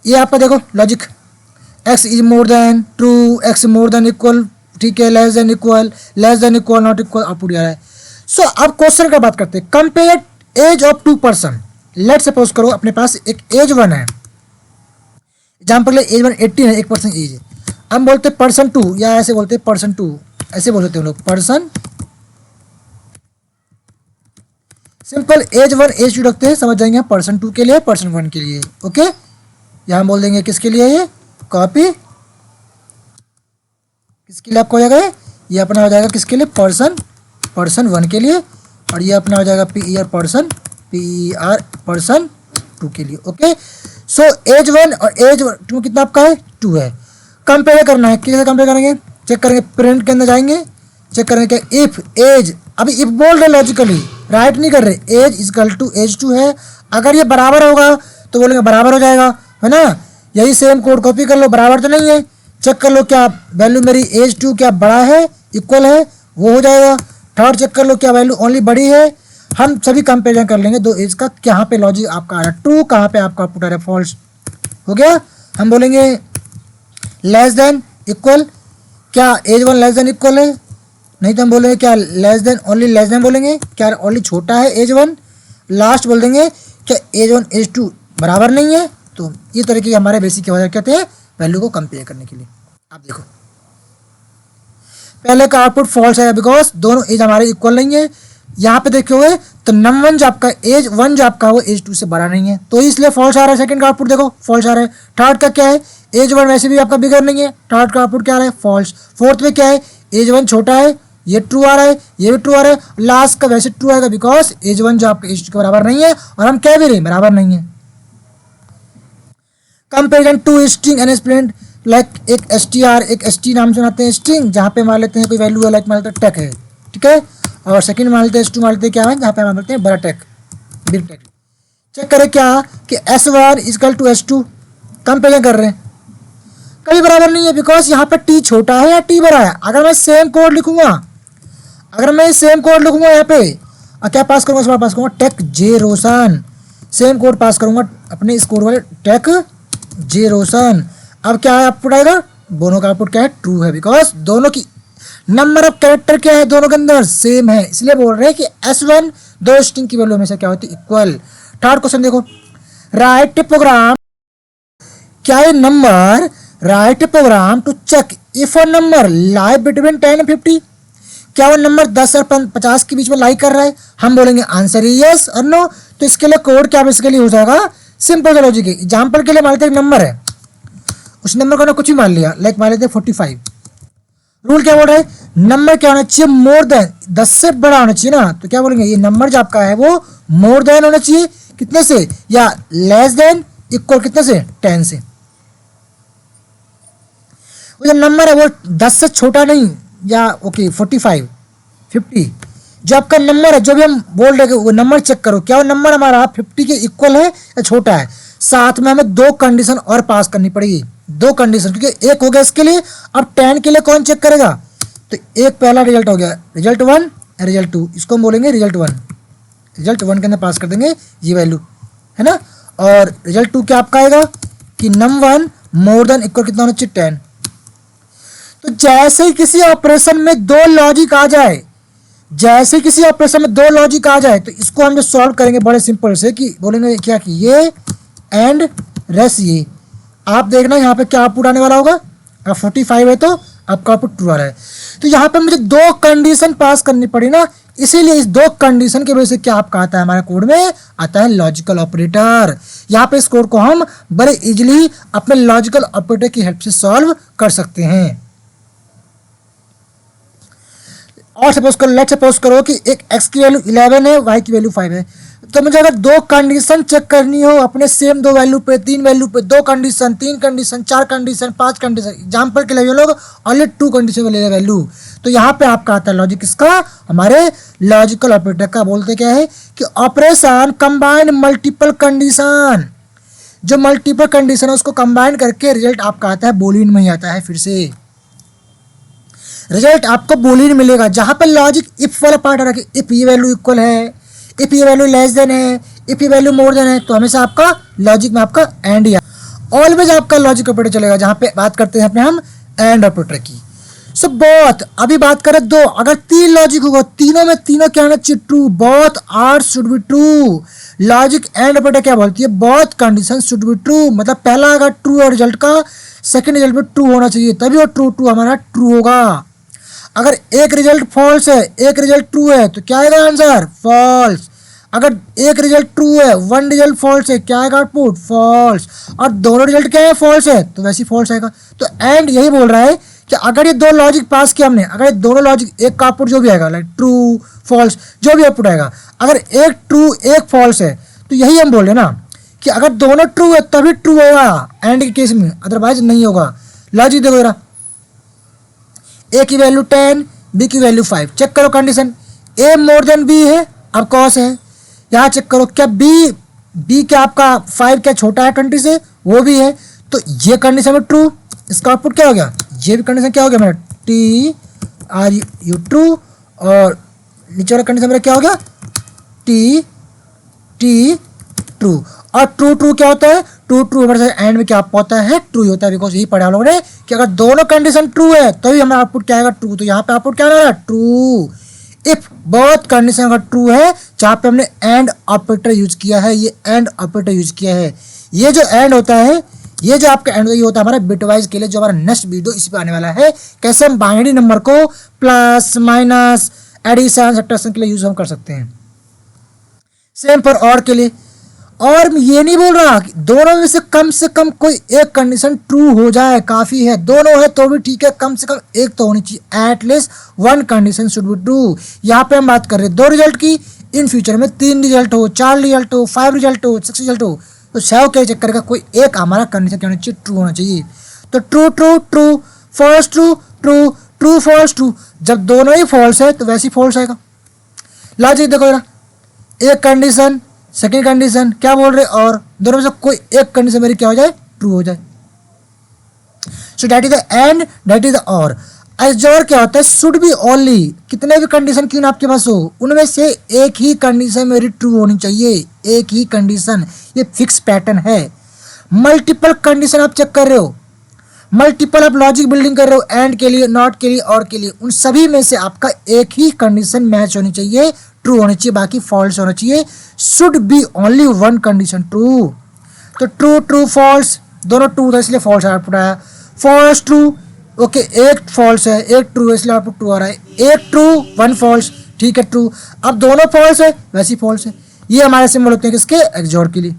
ये आपका देखो logic, x is more than true, x more than equal, ठीक है, less than equal, not equal, output आ रहा है। सो अब क्वेश्चन का बात करते हैं, compare age of 2 person. Let suppose करो अपने पास एक एज 1 है, एग्जाम्पल एज 1 18 है, 1% एज है। हम बोलते पर्सन 2, या ऐसे बोलते पर्सन 2, ऐसे बोल सकते हैं लोग, पर्सन सिंपल एज 1 एज 2 रखते हैं, समझ जाएंगे पर्सन 2 के लिए, पर्सन 1 के लिए। ओके, यहाँ बोल देंगे किसके लिए, ये कॉपी किसके लिए आपको हो जाएगा, ये अपना हो जाएगा किसके लिए, पर्सन 1 के लिए, और ये अपना हो जाएगा पर्सन 2 के लिए। ओके, सो एज 1 और एज 2 कितना आपका है, 2 है। कंपेयर करना है, कैसे कंपेयर करेंगे, चेक करेंगे, प्रिंट के अंदर जाएंगे, चेक करेंगे क्या, इफ एज, अभी इफ बोल रहे लॉजिकली, राइट नहीं कर रहे, एज इक्वल टू एज 2 है, अगर ये बराबर होगा तो बोलेंगे बराबर हो जाएगा, है ना। यही सेम कोड कॉपी कर लो, बराबर तो नहीं है, चेक कर लो क्या वैल्यू मेरी एज 2 क्या बड़ा है, इक्वल है, वो हो जाएगा। थर्ड चेक कर लो क्या वैल्यू ओनली बड़ी है, हम सभी कंपेरिजन कर लेंगे दो एज का, कहाँ पे लॉजिक आपका आ रहा है ट्रू, कहाँ पे आपका आउटपुट आ रहा है फॉल्स। हो गया, हम बोलेंगे लेस देन इक्वल, क्या एज 1 लेस देन इक्वल है, नहीं तो हम बोलेंगे क्या less than, only less than बोलेंगे, क्या ओनली छोटा है एज 1। लास्ट बोल देंगे क्या एज 1 एज 2 बराबर नहीं है। तो ये तरीके हमारे बेसिक की वजह कहते हैं वैल्यू को कंपेयर करने के लिए। आप देखो पहले का आउटपुट फॉल्स है बिकॉज दोनों एज हमारे इक्वल नहीं है। यहाँ पे देखोगे तो नम 1 जो आपका एज 1 जो आपका वो एज 2 से बड़ा नहीं है, तो इसलिए फॉल्स आ रहा है। सेकंड का आउटपुट देखो फॉल्स आ रहा है। थर्ड का क्या है, एज 1 वैसे भी आपका बिगर नहीं है, थर्ड का आउटपुट क्या आ रहा है फॉल्स। फोर्थ में क्या है, एज 1 छोटा है, ये ट्रू आ रहा है, ये भी ट्रू आ रहा है। लास्ट का वैसे ट्रू आएगा बिकॉज एज 1 जो आपका एज 2 के बराबर नहीं है, और हम कह भी रहे बराबर नहीं है। Comparison two string and split, like एक str एक st नाम से बनाते हैं स्ट्रिंग, जहाँ पे मान लेते हैं कोई वैल्यू है, लाइक मान लेते हैं टेक है, ठीक है, और सेकंड मान लेते हैं s2 मान लेते हैं क्या है, जहाँ पे मान लेते हैं बड़ा टेक, बिग टेक। चेक करें क्या कि s1 equal to s2, comparison कर रहे हैं, कभी बराबर नहीं है बिकॉज यहाँ पे t छोटा है या t बड़ा है। अगर मैं सेम कोड लिखूंगा, यहाँ पे और क्या पास करूंगा, पास करूंगा टेक जे रोशन, सेम कोड पास करूंगा अपने स्कोर वाले टेक जे रोशन। अब क्या है आउटपुट आएगा, दोनों का आउटपुट क्या है ट्रू है बिकॉज दोनों की नंबर ऑफ कैरेक्टर क्या है दोनों के अंदर सेम है, इसलिए बोल रहे हैं कि s1 दो स्ट्रिंग की वैल्यू हमेशा क्या होती है इक्वल। थर्ड क्वेश्चन देखो, राइट प्रोग्राम, क्या ये number right program to check if a number lie between 10 and 50, क्या वो नंबर 10 और 50 के बीच में लाई कर रहा है। हम बोलेंगे आंसर यस और नो। तो इसके लिए कोड क्या बेसिकली हो जाएगा, सिंपल लॉजिक है। एग्जाम्पल के लिए मान लेते एक नंबर है, उस नंबर को ना कुछ भी मान लिया, लाइक मान लेते 45। रूल क्या बोल रहा है, नंबर क्या होना चाहिए मोर देन 10 से बड़ा होना चाहिए ना, तो क्या बोलेंगे ये नंबर जो आपका है वो मोर देन होना चाहिए कितने से, या लेस देन इक्वल कितने से 10 से। वो जो नंबर है वो 10 से छोटा नहीं, या ओके 45 50 जो आपका नंबर है, जो भी हम बोल रहे हैं वो नंबर चेक करो क्या वो नंबर हमारा 50 के इक्वल है या छोटा है। साथ में हमें दो कंडीशन और पास करनी पड़ेगी, दो कंडीशन, क्योंकि एक हो गया इसके लिए, अब 10 के लिए कौन चेक करेगा। तो एक पहला रिजल्ट हो गया रिजल्ट 1 रिजल्ट 2, इसको हम बोलेंगे रिजल्ट 1, रिजल्ट 1 के अंदर पास कर देंगे ये वैल्यू, है ना। और रिजल्ट 2 क्या आपका आएगा कि नम 1 मोर देन इक्वल कितना होना चाहिए 10। तो जैसे ही किसी ऑपरेशन में दो लॉजिक आ जाए, तो इसको हम जो सॉल्व करेंगे बड़े सिंपल से कि बोलेंगे क्या कि ये एंड रेस ये, आप देखना यहाँ पे क्या आउटपुट आने वाला होगा। अब 45 है तो आपका आउटपुट ट्रू आ रहा है, तो यहाँ पे मुझे दो कंडीशन पास करनी पड़ी ना, इसीलिए इस दो कंडीशन के वजह से क्या आपका आता है हमारे कोड में आता है लॉजिकल ऑपरेटर। यहाँ पे इस कोड को हम बड़े इजीली अपने लॉजिकल ऑपरेटर की हेल्प से सॉल्व कर सकते हैं। और लेट सपोज करो कि एक x की वैल्यू 11 है, y की वैल्यू 5 है, तो मुझे अगर दो कंडीशन चेक करनी हो अपने सेम दो वैल्यू पे, तीन वैल्यू पे, दो कंडीशन, तीन कंडीशन, चार कंडीशन, पांच कंडीशन, एग्जांपल के लिए लोग ओनली 2 कंडीशन में ले रहे वैल्यू, तो यहाँ पे आपका आता है लॉजिक इसका, हमारे लॉजिकल ऑपरेटर का बोलते क्या है कि ऑपरेशन कंबाइन मल्टीपल कंडीशन। जो मल्टीपल कंडीशन है उसको कंबाइन करके रिजल्ट आपका आता है बूलियन में ही आता है। फिर से रिजल्ट आपको बूलियन मिलेगा, जहां पे लॉजिक इफ वाला पार्ट आ रहा है कि इफ ये वैल्यू इक्वल है, इफ ये वैल्यू लेस देन है, इफ ये वैल्यू मोर देन है, तो हमेशा आपका लॉजिक में आपका एंड ही ऑलवेज आपका लॉजिक ऑपरेटर चलेगा, जहां पे बात करते हैं अपने हम एंड ऑपरेटर की। सो बोथ, अभी बात करें दो, अगर तीन लॉजिक होगा तीनों में तीनों क्या होना चाहिए, true, both are should be true. Logic and operator क्या बोलती है, both condition should be true, मतलब पहला अगर ट्रू है रिजल्ट का, सेकंड रिजल्ट में ट्रू होना चाहिए, तभी वो ट्रू ट्रू हमारा ट्रू होगा। अगर एक रिजल्ट फॉल्स है एक रिजल्ट ट्रू है तो क्या आएगा आंसर, फॉल्स। अगर एक रिजल्ट ट्रू है वन रिजल्ट फॉल्स है, क्या आएगा आउटपुट, फॉल्स। और दोनों रिजल्ट क्या है, फॉल्स है, तो वैसे ही फॉल्स आएगा। तो एंड यही बोल रहा है कि अगर ये दो लॉजिक पास किया हमने, अगर ये दोनों लॉजिक एक का आउटपुट जो भी आएगा, लाइक ट्रू फॉल्स जो भी आउटपुट आएगा, अगर एक ट्रू एक फॉल्स है, तो यही हम बोल रहे हैं ना कि अगर दोनों ट्रू है तभी ट्रू होगा एंड के केस में, अदरवाइज नहीं होगा। लॉजिक देखो जरा, ए की वैल्यू 10, बी की वैल्यू 5, चेक करो कंडीशन, ए मोर देन बी है, अब कॉस है। यहाँ चेक करो क्या बी क्या आपका 5 क्या छोटा है 20 से, वो भी है, तो ये कंडीशन में ट्रू, इसका आउटपुट क्या हो गया, ये भी कंडीशन क्या हो गया मेरा, टी आर यू ट्रू, और नीचे वाला कंडीशन मेरा क्या हो गया, टी टी ट्रू। और ट्रू ट्रू क्या होता है, ट्रू ट्रू हमारे एंड में क्या होता है, ट्रू ही होता है, बिकॉज यही पढ़ा हम लोगों ने कि अगर दोनों कंडीशन ट्रू है तभी हमारा आउटपुट क्या आएगा, ट्रू। तो यहाँ पे आउटपुट क्या आ रहा है, ट्रू। इफ बोथ कंडीशन अगर ट्रू है, जहाँ पे हमने एंड ऑपरेटर यूज किया है, ये एंड ऑपरेटर यूज किया है। ये जो एंड होता है, ये जो आपका एंड होता है हमारा बिटवाइज के लिए, जो हमारा नेक्स्ट वीडियो इसी पे आने वाला है, कैसे हम बाइनरी नंबर को प्लस माइनस एडिशन सब्ट्रैक्शन के लिए यूज हम कर सकते हैं। सेम फॉर और के लिए। और ये नहीं बोल रहा कि दोनों में से कम कोई एक कंडीशन ट्रू हो जाए काफी है, दोनों है तो भी ठीक है, कम से कम एक तो होनी चाहिए, at least one condition should be true. यहाँ पे हम बात कर रहे हैं दो रिजल्ट की, इन फ्यूचर में 3 रिजल्ट हो, 4 रिजल्ट हो, 5 रिजल्ट हो, 6 रिजल्ट हो, तो 6 क्या चेक करेगा, कोई एक हमारा कंडीशन क्या होना चाहिए, ट्रू होना चाहिए। तो true true true, false true true, true false true, जब दोनों ही फॉल्स है तो वैसे ही फॉल्स आएगा। लॉजिक देखो जरा, एक कंडीशन सेकेंड कंडीशन क्या बोल रहे, और दोनों में से कोई एक कंडीशन मेरी क्या हो जाए, ट्रू हो जाए। So that is the end, that is the और। एग्जॉर क्या होता है, शुड बी ओनली, कितने भी कंडीशन क्यों ना आपके पास हो, उनमें से एक ही कंडीशन मेरी ट्रू होनी चाहिए, एक ही कंडीशन, ये फिक्स पैटर्न है। मल्टीपल कंडीशन आप चेक कर रहे हो, मल्टीपल आप लॉजिक बिल्डिंग कर रहे हो, एंड के लिए, नॉट के लिए, और के लिए, उन सभी में से आपका एक ही कंडीशन मैच होनी चाहिए, ट्रू होनी चाहिए, बाकी फॉल्स होना चाहिए। Should be only one condition true. तो ट्रू ट्रू फॉल्स दोनों ट्रू था इसलिए फॉल्स आउटपुट आया, फॉल्स ट्रू, ओके एक फॉल्स है एक ट्रू है इसलिए आउटपुट ट्रू आ रहा है, एक ट्रू वन फॉल्स, ठीक है ट्रू। अब दोनों फॉल्स है वैसी फॉल्स है। ये हमारे सिंबल होते हैं किसके, एक्सओर के लिए।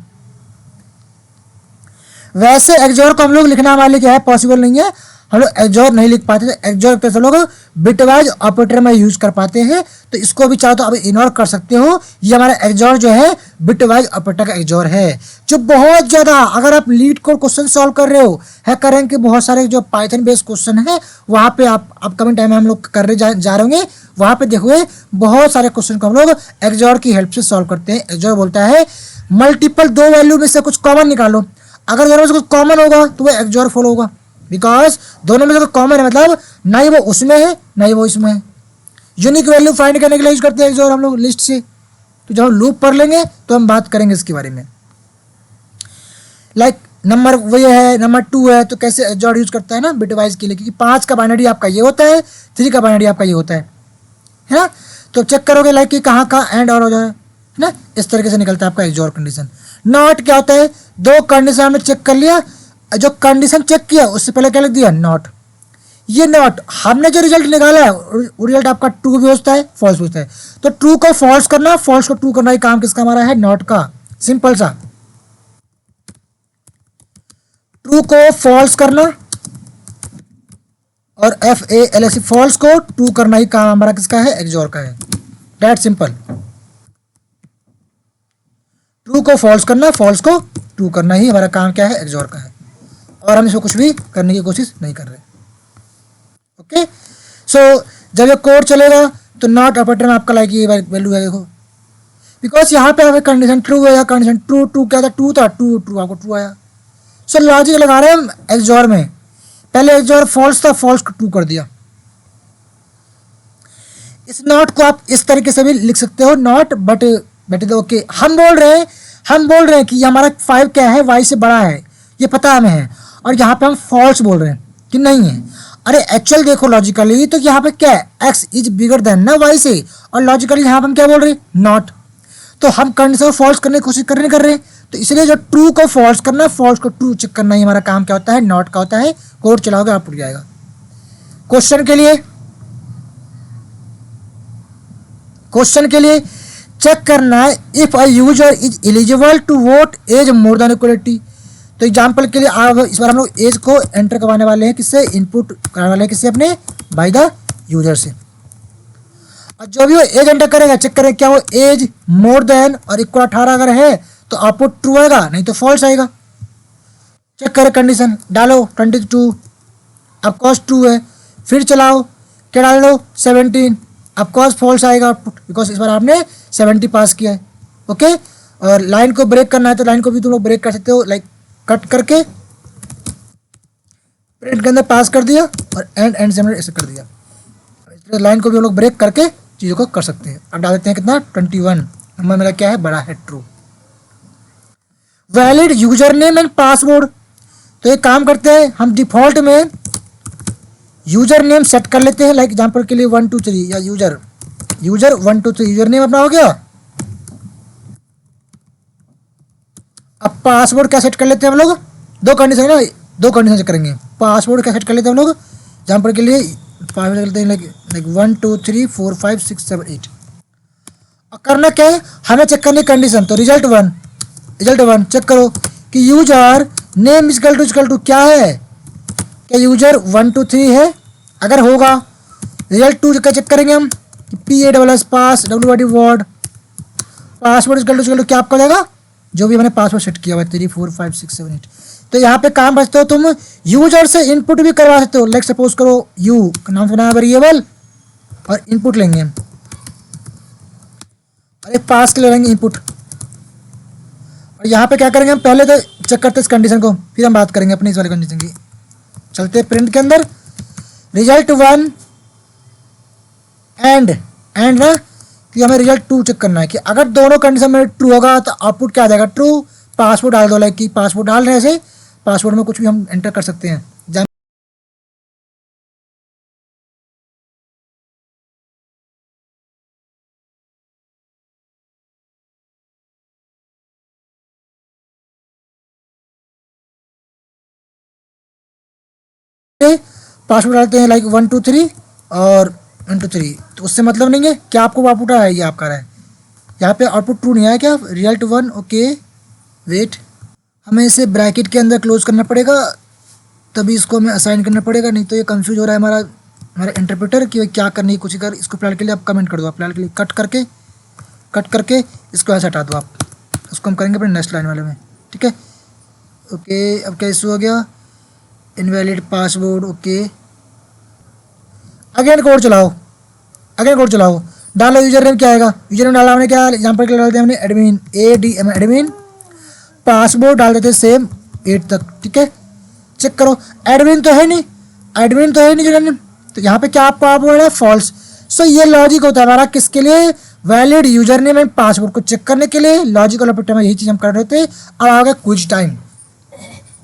वैसे एक्सओर को हम लोग लिखना हमारे लिए क्या है, पॉसिबल नहीं है, हम लोग एक्सओर नहीं लिख पाते, एक्सओर तो सब लोग बिटवाइज ऑपरेटर में यूज कर पाते हैं, तो इसको भी चाहो तो आप इग्नोर कर सकते हो। ये हमारा एक्सओर जो है बिटवाइज ऑपरेटर का एक्सओर है, जो बहुत ज़्यादा, अगर आप लीड कोड क्वेश्चन सॉल्व कर रहे हो, है करेंगे कि बहुत सारे जो पाइथन बेस्ड क्वेश्चन है वहाँ पे आप अपकमिंग टाइम में हम लोग कर रहे जा रहे होंगे, वहाँ पे देखोगे बहुत सारे क्वेश्चन को हम लोग एक्सओर की हेल्प से सॉल्व करते हैं। एक्सओर बोलता है मल्टीपल दो वैल्यू में से कुछ कॉमन निकालो, अगर दोनों में से कुछ कॉमन होगा तो वो एक्सओर फॉलो होगा, बिकॉज दोनों में से कॉमन है, मतलब ना ही वो उसमें है ना ही वो इसमें है। यूनिक वैल्यू फाइंड करने के लिए यूज करते हैं एक्सओर हम लोग लिस्ट से, तो जब हम लूप पढ़ लेंगे तो हम बात करेंगे इसके बारे में। लाइक नंबर वो है, नंबर 2 है, तो कैसे एक्सओर यूज करता है ना बिटवाइज के लिए, क्योंकि 5 का बाइनरी आपका ये होता है, 3 का बाइनरी आपका ये होता है ना। तो चेक करोगे लाइक कि कहाँ कहाँ एंड और हो जाए ना, इस तरीके से निकलता है आपका एक्सओर कंडीशन। नॉट क्या होता है, दो कंडीशन हमने चेक कर लिया, जो कंडीशन चेक किया उससे पहले क्या लिख दिया, नॉट। ये नॉट हमने जो रिजल्ट निकाला है वो रिजल्ट आपका ट्रू भी होता है फॉल्स भी होता है, तो ट्रू को फॉल्स करना फॉल्स को ट्रू करना, ही काम किसका हमारा है, नॉट का। सिंपल सा, ट्रू को फॉल्स करना और FALS फॉल्स को ट्रू करना, ही काम हमारा किसका है, एक्सओर का है। दैट सिंपल, ट्रू को फॉल्स करना फॉल्स को ट्रू करना, ही हमारा काम क्या है, एक्सओर का है, और हम इसको कुछ भी करने की कोशिश नहीं कर रहे। ओके, सो जब ये कोड चलेगा तो नॉट ऑपरेटर में आपका लाइक ये वैल्यू है, देखो बिकॉज यहाँ पे हमें कंडीशन ट्रू है या कंडीशन ट्रू ट्रू क्या था, ट्रू था, ट्रू ट्रू आपको ट्रू आया। सो लॉजिक लगा रहे हैं हम एक्सॉर में, पहले एक्सॉर फॉल्स था, फॉल्स को ट्रू कर दिया। इस नॉट को आप इस तरीके से भी लिख सकते हो, नॉट बट इज ओके। हम बोल रहे हैं कि हमारा 5 क्या है, y से बड़ा है, ये पता हमें है, और यहाँ पे हम फॉल्स बोल रहे हैं कि नहीं है। अरे एक्चुअल देखो लॉजिकली तो यहाँ पे क्या है, x इज बिगर देन ना y से, और लॉजिकली यहाँ पे हम क्या बोल रहे हैं, नॉट। तो हम कंडीशन फॉल्स करने की कोशिश कर रहे हैं, तो इसलिए जो ट्रू को फॉल्स करना, फॉल्स को ट्रू चेक करना ही हमारा काम क्या होता है, नॉट का होता है। कोड चलाओगे आउटपुट जाएगा। क्वेश्चन के लिए चेक करना है if a user is eligible to vote age more than equality. तो एग्जाम्पल के लिए आप इस बार हम लोग एज को एंटर करवाने वाले हैं, किससे, इनपुट करवाने वाले हैं किससे, अपने बाय द यूजर से। और जो भी वो एज एंटर करेगा चेक करें क्या वो एज मोर देन और इक्वल 18 अगर है तो आउटपुट ट्रू आएगा, नहीं तो फॉल्स आएगा। चेक करें कंडीशन, डालो 22, अब कॉस्ट ट्रू है, फिर चलाओ, क्या डाल दो 17, अब कॉस्ट फॉल्स आएगा आउटपुट, बिकॉज इस बार आपने 70 पास किया है। ओके, और लाइन को ब्रेक करना है तो लाइन को भी तुम लोग ब्रेक कर सकते हो, लाइक कट करके प्रिंट के अंदर पास कर दिया और एंड से ऐसे कर दिया। लाइन को भी हम लोग ब्रेक करके चीज़ों को कर सकते हैं। अब डाल देते हैं कितना, 21, नंबर मेरा क्या है, बड़ा है, true. Valid user name and password, तो एक काम करते हैं हम डिफॉल्ट में यूजर नेम सेट कर लेते हैं, लाइक एग्जांपल के लिए 1 2 3 या यूजर 1 2 3 यूजर नेम अपना हो गया। अब पासवर्ड क्या सेट कर लेते हैं हम लोग, दो कंडीशन है ना, दो कंडीशन से करेंगे। पासवर्ड क्या सेट कर लेते हैं हम लोग, एग्जांपल के लिए पासवर्ड करते हैं लाइक 1 2 3 4 5 6 7 8। और करना क्या है, हमें चेक करनी कंडीशन, तो रिजल्ट वन चेक करो कि यूजर नेम इजकल टू क्या है, क्या यूजर 1 2 3 है, अगर होगा रिजल्ट 2 का चेक करेंगे हम कि PASS pass WD word password is equal to क्या आपका जाएगा, जो भी मैंने पासवर्ड सेट किया हुआ है 3 4 5 6 7 8। तो यहाँ पे काम बचते हो तुम यूजर से इनपुट भी करवा सकते हो, लाइक सपोज करो यू नाम से बनाया वेरिएबल और इनपुट लेंगे हम, और एक पास के ले लेंगे इनपुट। और यहाँ पे क्या करेंगे हम, पहले तो चेक करते हैं इस कंडीशन को, फिर हम बात करेंगे अपनी इस वाली कंडीशन की। चलते प्रिंट के अंदर रिजल्ट 1 एंड ना कि हमें रिजल्ट 2 चेक करना है कि अगर दोनों कंडीशन में ट्रू होगा तो आउटपुट क्या आ जाएगा, ट्रू। पासवर्ड डाल दो, लाइक कि पासवर्ड डाल रहे हैं ऐसे, पासवर्ड में कुछ भी हम एंटर कर सकते हैं। पासवर्ड डालते हैं लाइक 1 2 3 और 1 2 3, तो उससे मतलब नहीं है क्या आपको आउटपुट आया है, ये आपका रहा है। यहाँ पे आउटपुट ट्रू नहीं आया क्या, रिजल्ट 1 ओके वेट, हमें इसे ब्रैकेट के अंदर क्लोज करना पड़ेगा, तभी इसको हमें असाइन करना पड़ेगा, नहीं तो ये कंफ्यूज हो रहा है हमारा इंटरप्रेटर कि क्या करने की कोशिश कर। इसको फिलहाल के लिए आप कमेंट कर दो, आप फिलहाल के लिए कट करके इसको ऐसे हटा दो आप, उसको हम करेंगे अपने नेक्स्ट लाइन वाले में, ठीक है। ओके, अब क्या इशू हो गया, invalid password, okay. Again code चलाओ, डालो यूजर नेम क्या आएगा, यूजर नेम डाला हमने क्या, एग्जांपल के लिए डालते हैं हमने एडमिन एडमिन, पासवर्ड डाल देते सेम 8 तक, ठीक है। चेक करो एडमिन तो है नहीं यूजर नेम, तो यहाँ पे क्या आपको आप बोल रहे हैं, फॉल्स। सो ये लॉजिक होता है हमारा किसके लिए, valid user name and password को चेक करने के लिए। लॉजिकल ऑपरेटर में यही चीज़ हम कर रहे थे। अब आ गया क्विज टाइम,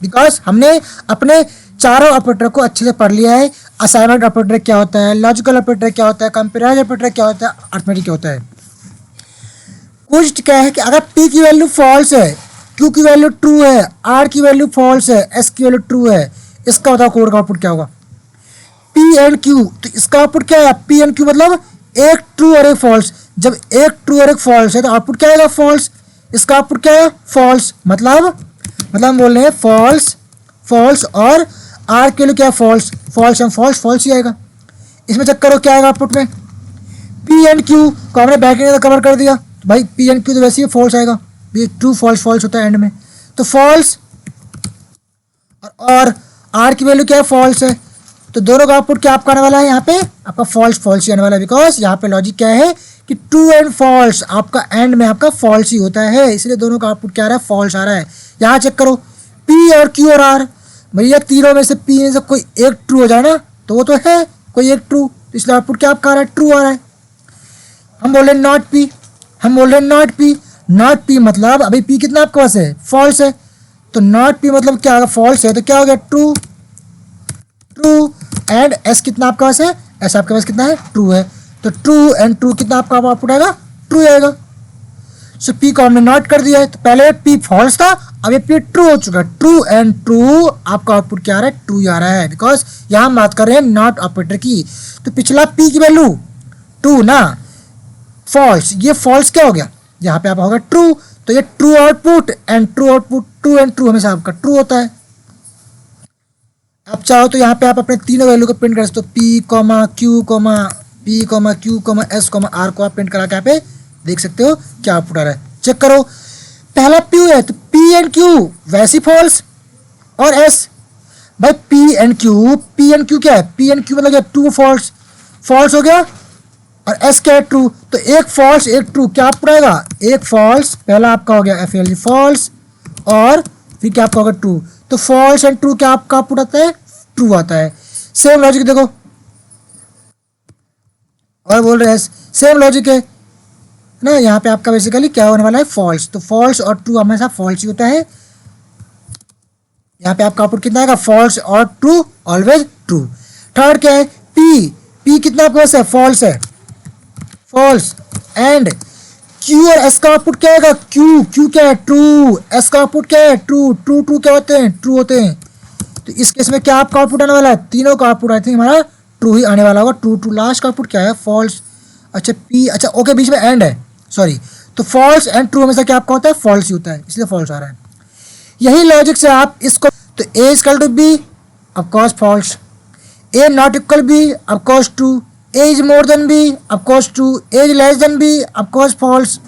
बिकॉज हमने अपने चारों ऑपरेटर को अच्छे से पढ़ लिया है। असाइनमेंट ऑपरेटर क्या होता है, लॉजिकल ऑपरेटर क्या होता है, कंपेरिजन ऑपरेटर क्या होता है, अर्थमेटिक क्या होता है। क्विज क्या है कि अगर P की वैल्यू फॉल्स है, Q की वैल्यू ट्रू है, R की वैल्यू फॉल्स है, S की वैल्यू ट्रू है, इसका बताओ कोड का आउटपुट क्या होगा, P एंड Q। तो इसका आउटपुट क्या है, P एंड Q मतलब एक ट्रू और एक फॉल्स। जब एक ट्रू और एक फॉल्स है तो आउटपुट क्या आएगा, फॉल्स। इसका आउटपुट क्या है, फॉल्स। मतलब हम बोल रहे हैं फॉल्स और R के लिए क्या, फॉल्स एंड फॉल्स ही आएगा। इसमें चेक करो क्या आएगा आउटपुट में, P एंड Q को हमने बैक एंड कवर कर दिया, भाई P एंड Q तो वैसे ही फॉल्स आएगा, ये ट्रू फॉल्स होता है एंड में, तो फॉल्स। और R की वैल्यू क्या है, फॉल्स है, तो दोनों का आउटपुट क्या आपका आने वाला है, यहाँ पे आपका फॉल्स ही आने वाला है। बिकॉज यहाँ पे लॉजिक क्या है कि ट्रू एंड फॉल्स, आपका एंड में आपका फॉल्स ही होता है, इसलिए दोनों का आउटपुट क्या आ रहा है, फॉल्स आ रहा है। यहाँ चेक करो पी और क्यू और आर, भैया तीनों में से पी में से कोई एक ट्रू हो जाए ना तो वो तो है कोई एक ट्रू, तो इसलिए आउटपुट क्या आपका आ रहा है, ट्रू आ रहा है। हम बोल रहे हैं नॉट पी, हम बोल रहे हैं नॉट पी, नॉट पी मतलब अभी पी कितना आपके पास है, फॉल्स है, तो नॉट पी मतलब क्या, फॉल्स है तो क्या हो गया, ट्रू। ट्रू एंड एस कितना आपके पास है, एस आपके पास कितना है, ट्रू है, तो ट्रू एंड ट्रू कितना आपका आउटपुट आएगा, ट्रू आएगा। सो पी को हमने नॉट कर दिया है, तो पहले पी फॉल्स था, अब ये पी ट्रू हो चुका है। ट्रू एंड ट्रू आपका आउटपुट क्या आ रहा है, ट्रू आ रहा है, बिकॉज यहाँ हम बात कर रहे हैं नॉट ऑपरेटर की। तो पिछला पी की वैल्यू ट्रू ना, फॉल्स, ये फॉल्स क्या हो गया, यहाँ पे आपका होगा ट्रू, तो ये true output and true output, true and true हमेशा आपका ट्रू होता है। आप चाहो तो यहाँ पे आप अपने तीनों वैल्यू को प्रिंट कर सकते हो, p comma q comma p comma q comma s comma r को आप प्रिंट करा के यहाँ पे देख सकते हो क्या आउटपुट आ रहा है। चेक करो पहला पी है तो पी एंड क्यू वैसी फॉल्स, और एस भाई पी एंड क्यू क्या है, पी एंड क्यू मतलब क्या, ट्रू फॉल्स, फॉल्स हो गया, और एस क्या है, ट्रू, तो एक फॉल्स एक ट्रू क्या आउटपुट आएगा, एक फॉल्स पहला आपका हो गया एफ एल फॉल्स, और फिर क्या आपका होगा ट्रू, तो फॉल्स एंड ट्रू क्या आपका आउटपुट आता है, ट्रू आता है। सेम लॉजिक देखो और बोल रहे हैं सेम लॉजिक है ना, यहाँ पे आपका बेसिकली क्या होने वाला है, फॉल्स, तो फॉल्स और ट्रू हमेशा फॉल्स ही होता है। यहाँ पे आपका आउटपुट कितना आएगा, फॉल्स और ट्रू ऑलवेज ट्रू। थर्ड क्या है, पी, पी कितना आपके पास है, फॉल्स है, फॉल्स, एंड क्यू और एस का आउटपुट क्या आएगा, क्यू, क्यू क्या है, ट्रू, एस का आउटपुट क्या है, ट्रू, ट्रू ट्रू क्या होते हैं, ट्रू होते हैं। तो इस केस में क्या आपका आउटपुट आने वाला है, तीनों का आउटपुट आई थिंक हमारा ट्रू ही आने वाला होगा, ट्रू ट्रू। लास्ट का आउटपुट क्या है, फॉल्स, अच्छा पी, अच्छा ओके बीच में एंड है, सॉरी, तो फॉल्स एंड ट्रू हमेशा क्या आपका होता है, फॉल्स ही होता है, इसलिए फॉल्स आ रहा है। यही लॉजिक से आप इसको, तो A equal to B of course false, A not equal B of course true, A is more than B of course true, A is less than B of course false,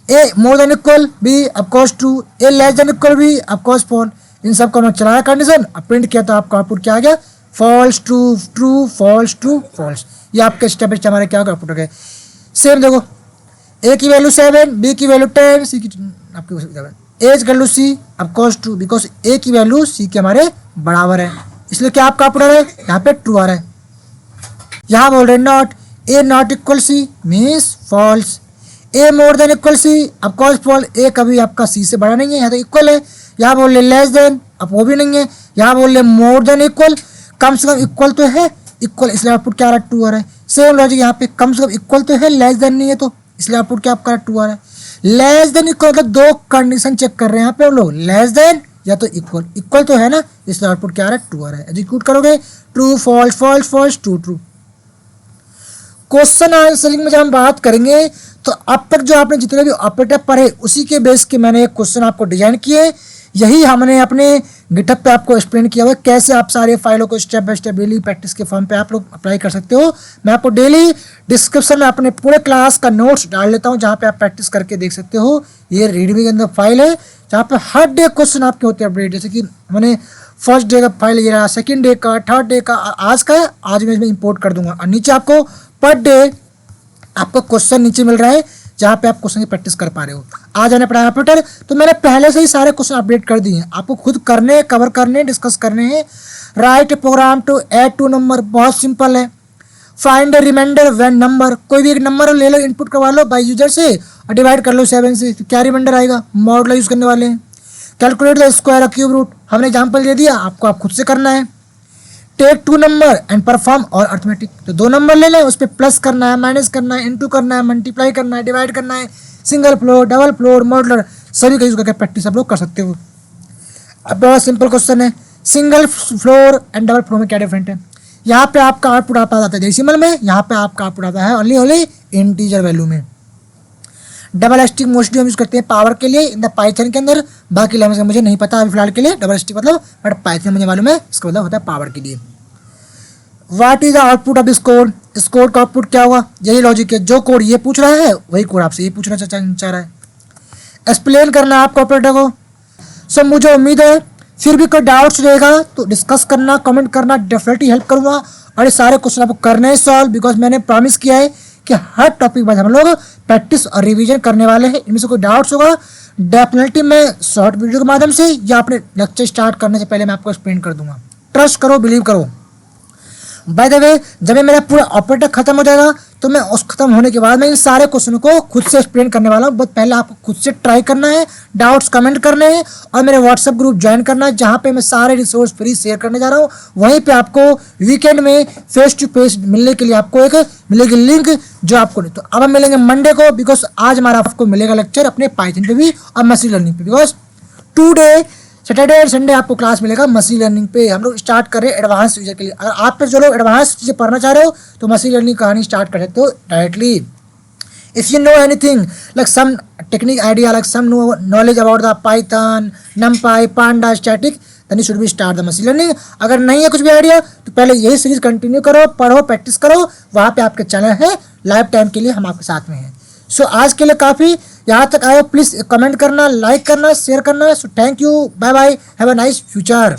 A more than equal B of course true, A less than equal B of course false. इन सब को हमने चलाया condition, अब print किया तो आपका output क्या आ गया, false true true false true false. ये आपके स्टेप बाय स्टेप हमारे क्या आउटपुट हो गए। सेम देखो ए की वैल्यू 7, बी की वैल्यू 10, सी की आपकी A is equal to C of course true, because A की वैल्यू सी के हमारे बराबर है, इसलिए क्या आपका आउटपुट आ रहा है, यहाँ पे ट्रू आ रहा है। यहाँ बोल रहे हैं not, A not equal C means false, A more than equal C of course false, A कभी आपका सी से बड़ा नहीं है, यहाँ तो इक्वल है। यहाँ बोल रहे लेस देन, अब वो भी नहीं है। यहाँ बोल रहे मोर देन इक्वल, कम से कम इक्वल तो है, इक्वल, इसलिए आउटपुट क्या आ रहा है, ट्रू आ रहा है। सेम लॉजिक यहाँ पे कम से कम इक्वल तो है, लेस देन नहीं है, तो इसलिए आउटपुट क्या आपका ट्रू आ रहा है। लेस देन इक्वल मतलब दो कंडीशन चेक कर रहे हैं यहाँ पे हम लोग, लेस देन या तो इक्वल, इक्वल तो है ना, इसलिए आउटपुट क्या आ रहा है, ट्रू आ रहा है। एग्जीक्यूट करोगे true false false false true true. Question answering में जब हम बात करेंगे तो अब तक जो आपने जितने भी ऑपरेटर पढ़े उसी के बेस के मैंने एक क्वेश्चन आपको डिजाइन किए, यही हमने अपने गिटहब पे आपको एक्सप्लेन किया हुआ है कैसे आप सारे फाइलों को step by step daily practice के फॉर्म पे आप लोग अप्लाई कर सकते हो। मैं आपको डेली डिस्क्रिप्शन में अपने पूरे क्लास का नोट्स डाल लेता हूँ जहाँ पे आप प्रैक्टिस करके देख सकते हो। ये रीडमी के अंदर फाइल है जहाँ पे हर डे क्वेश्चन आपके होते हैं अपडेट, जैसे कि मैंने फर्स्ट डे का फाइल ये रहा, सेकेंड डे का, थर्ड डे का, आज का है, आज मैं इसमें इंपोर्ट कर दूंगा। और नीचे आपको पर डे आपको क्वेश्चन नीचे मिल रहा है जहाँ पे आप क्वेश्चन की प्रैक्टिस कर पा रहे हो। आ जाने पड़ा ऑपरेटर, तो मैंने पहले से ही सारे क्वेश्चन अपडेट कर दिए हैं, आपको खुद करने, कवर करने, डिस्कस करने हैं। Write program to add two number, बहुत सिंपल है। फाइंड रिमाइंडर व्हेन नंबर, कोई भी एक नंबर ले लो, इनपुट करवा लो बाई यूजर से और डिवाइड कर लो 7 से, तो क्या रिमाइंडर आएगा, मॉडुलस यूज करने वाले हैं। Calculate the square of cube root, हमने एग्जाम्पल दे दिया, आपको आप खुद से करना है। टेक 2 नंबर एंड परफॉर्म और अर्थमेटिक, तो 2 नंबर ले लें, उस पर प्लस करना है, माइनस करना है, इनटू करना है, मल्टीप्लाई करना है, डिवाइड करना है, single floor, double floor, modular, सभी का यूज करके प्रैक्टिस आप लोग कर सकते हो। अब बहुत सिंपल क्वेश्चन है, single floor and double floor में क्या डिफरेंट है। यहाँ पे आपका आउटपुट आता है डेसिमल में, यहाँ पे आपका आउटपुट आता है ओनली इंटीजर वैल्यू में। डबल स्टिक मोस्टली हम यूज करते हैं पावर के लिए इन द पाइथन के अंदर, बाकी लैंग्वेज मुझे नहीं पता अभी फिलहाल के लिए डबल स्टिक मतलब, बट पाइथन मुझे मालूम है इसका मतलब होता है पावर के लिए। What is the output of this code, इस कोड का आउटपुट क्या होगा, यही लॉजिक है, जो कोड ये पूछ रहा है वही कोड आपसे ये पूछना चाह रहा है। एक्सप्लेन करना है आपको ऑपरेटर को। सो मुझे उम्मीद है फिर भी कोई डाउट्स रहेगा तो डिस्कस करना, कमेंट करना, डेफिनेटली हेल्प करूँगा। और ये सारे क्वेश्चन आपको करने हैं सॉल्व, बिकॉज मैंने प्रॉमिस किया है कि हर टॉपिक बाद हम लोग प्रैक्टिस और रिवीजन करने वाले हैं। इनमें से कोई डाउट्स होगा डेफिनेटली मैं शॉर्ट वीडियो के माध्यम से या अपने लेक्चर स्टार्ट करने से पहले मैं आपको एक्सप्लेन कर दूंगा। ट्रस्ट करो, बिलीव करो। बाय द वे, जब ये मेरा पूरा ऑपरेटर खत्म हो जाएगा तो मैं उस खत्म होने के बाद मैं इन सारे क्वेश्चन को खुद से एक्सप्लेन करने वाला हूँ। बट पहले आपको खुद से ट्राई करना है, डाउट्स कमेंट करने हैं और मेरे व्हाट्सएप ग्रुप ज्वाइन करना है जहाँ पे मैं सारे रिसोर्स फ्री शेयर करने जा रहा हूँ। वहीं पे आपको वीकेंड में फेस टू फेस मिलने के लिए आपको एक मिलेगी लिंक जो आपको नहीं। तो अब हम मिलेंगे मंडे को, बिकॉज आज हमारा आपको मिलेगा लेक्चर अपने पाइथन पे भी और मशीन लर्निंग पे, बिकॉज टुडे सैटरडे और संडे आपको क्लास मिलेगा मशीन लर्निंग पे। हम लोग स्टार्ट कर रहे हैं एडवांस यूजर के लिए। अगर आप पे जो लोग एडवांस चीज़ें पढ़ना चाह रहे हो तो मशीन लर्निंग कहानी स्टार्ट कर सकते हो directly. If you know anything like some technique idea like some knowledge about the Python, NumPy, panda, static, then you should be start the machine learning. अगर नहीं है कुछ भी आइडिया तो पहले यही सीरीज कंटिन्यू करो, पढ़ो, प्रैक्टिस करो। वहाँ पे आपके चैनल है, लाइफ टाइम के लिए हम आपके साथ में हैं। सो आज के लिए काफ़ी, यहाँ तक आए हो प्लीज़ कमेंट करना, लाइक करना, शेयर करना। So thank you, bye bye, have a nice future.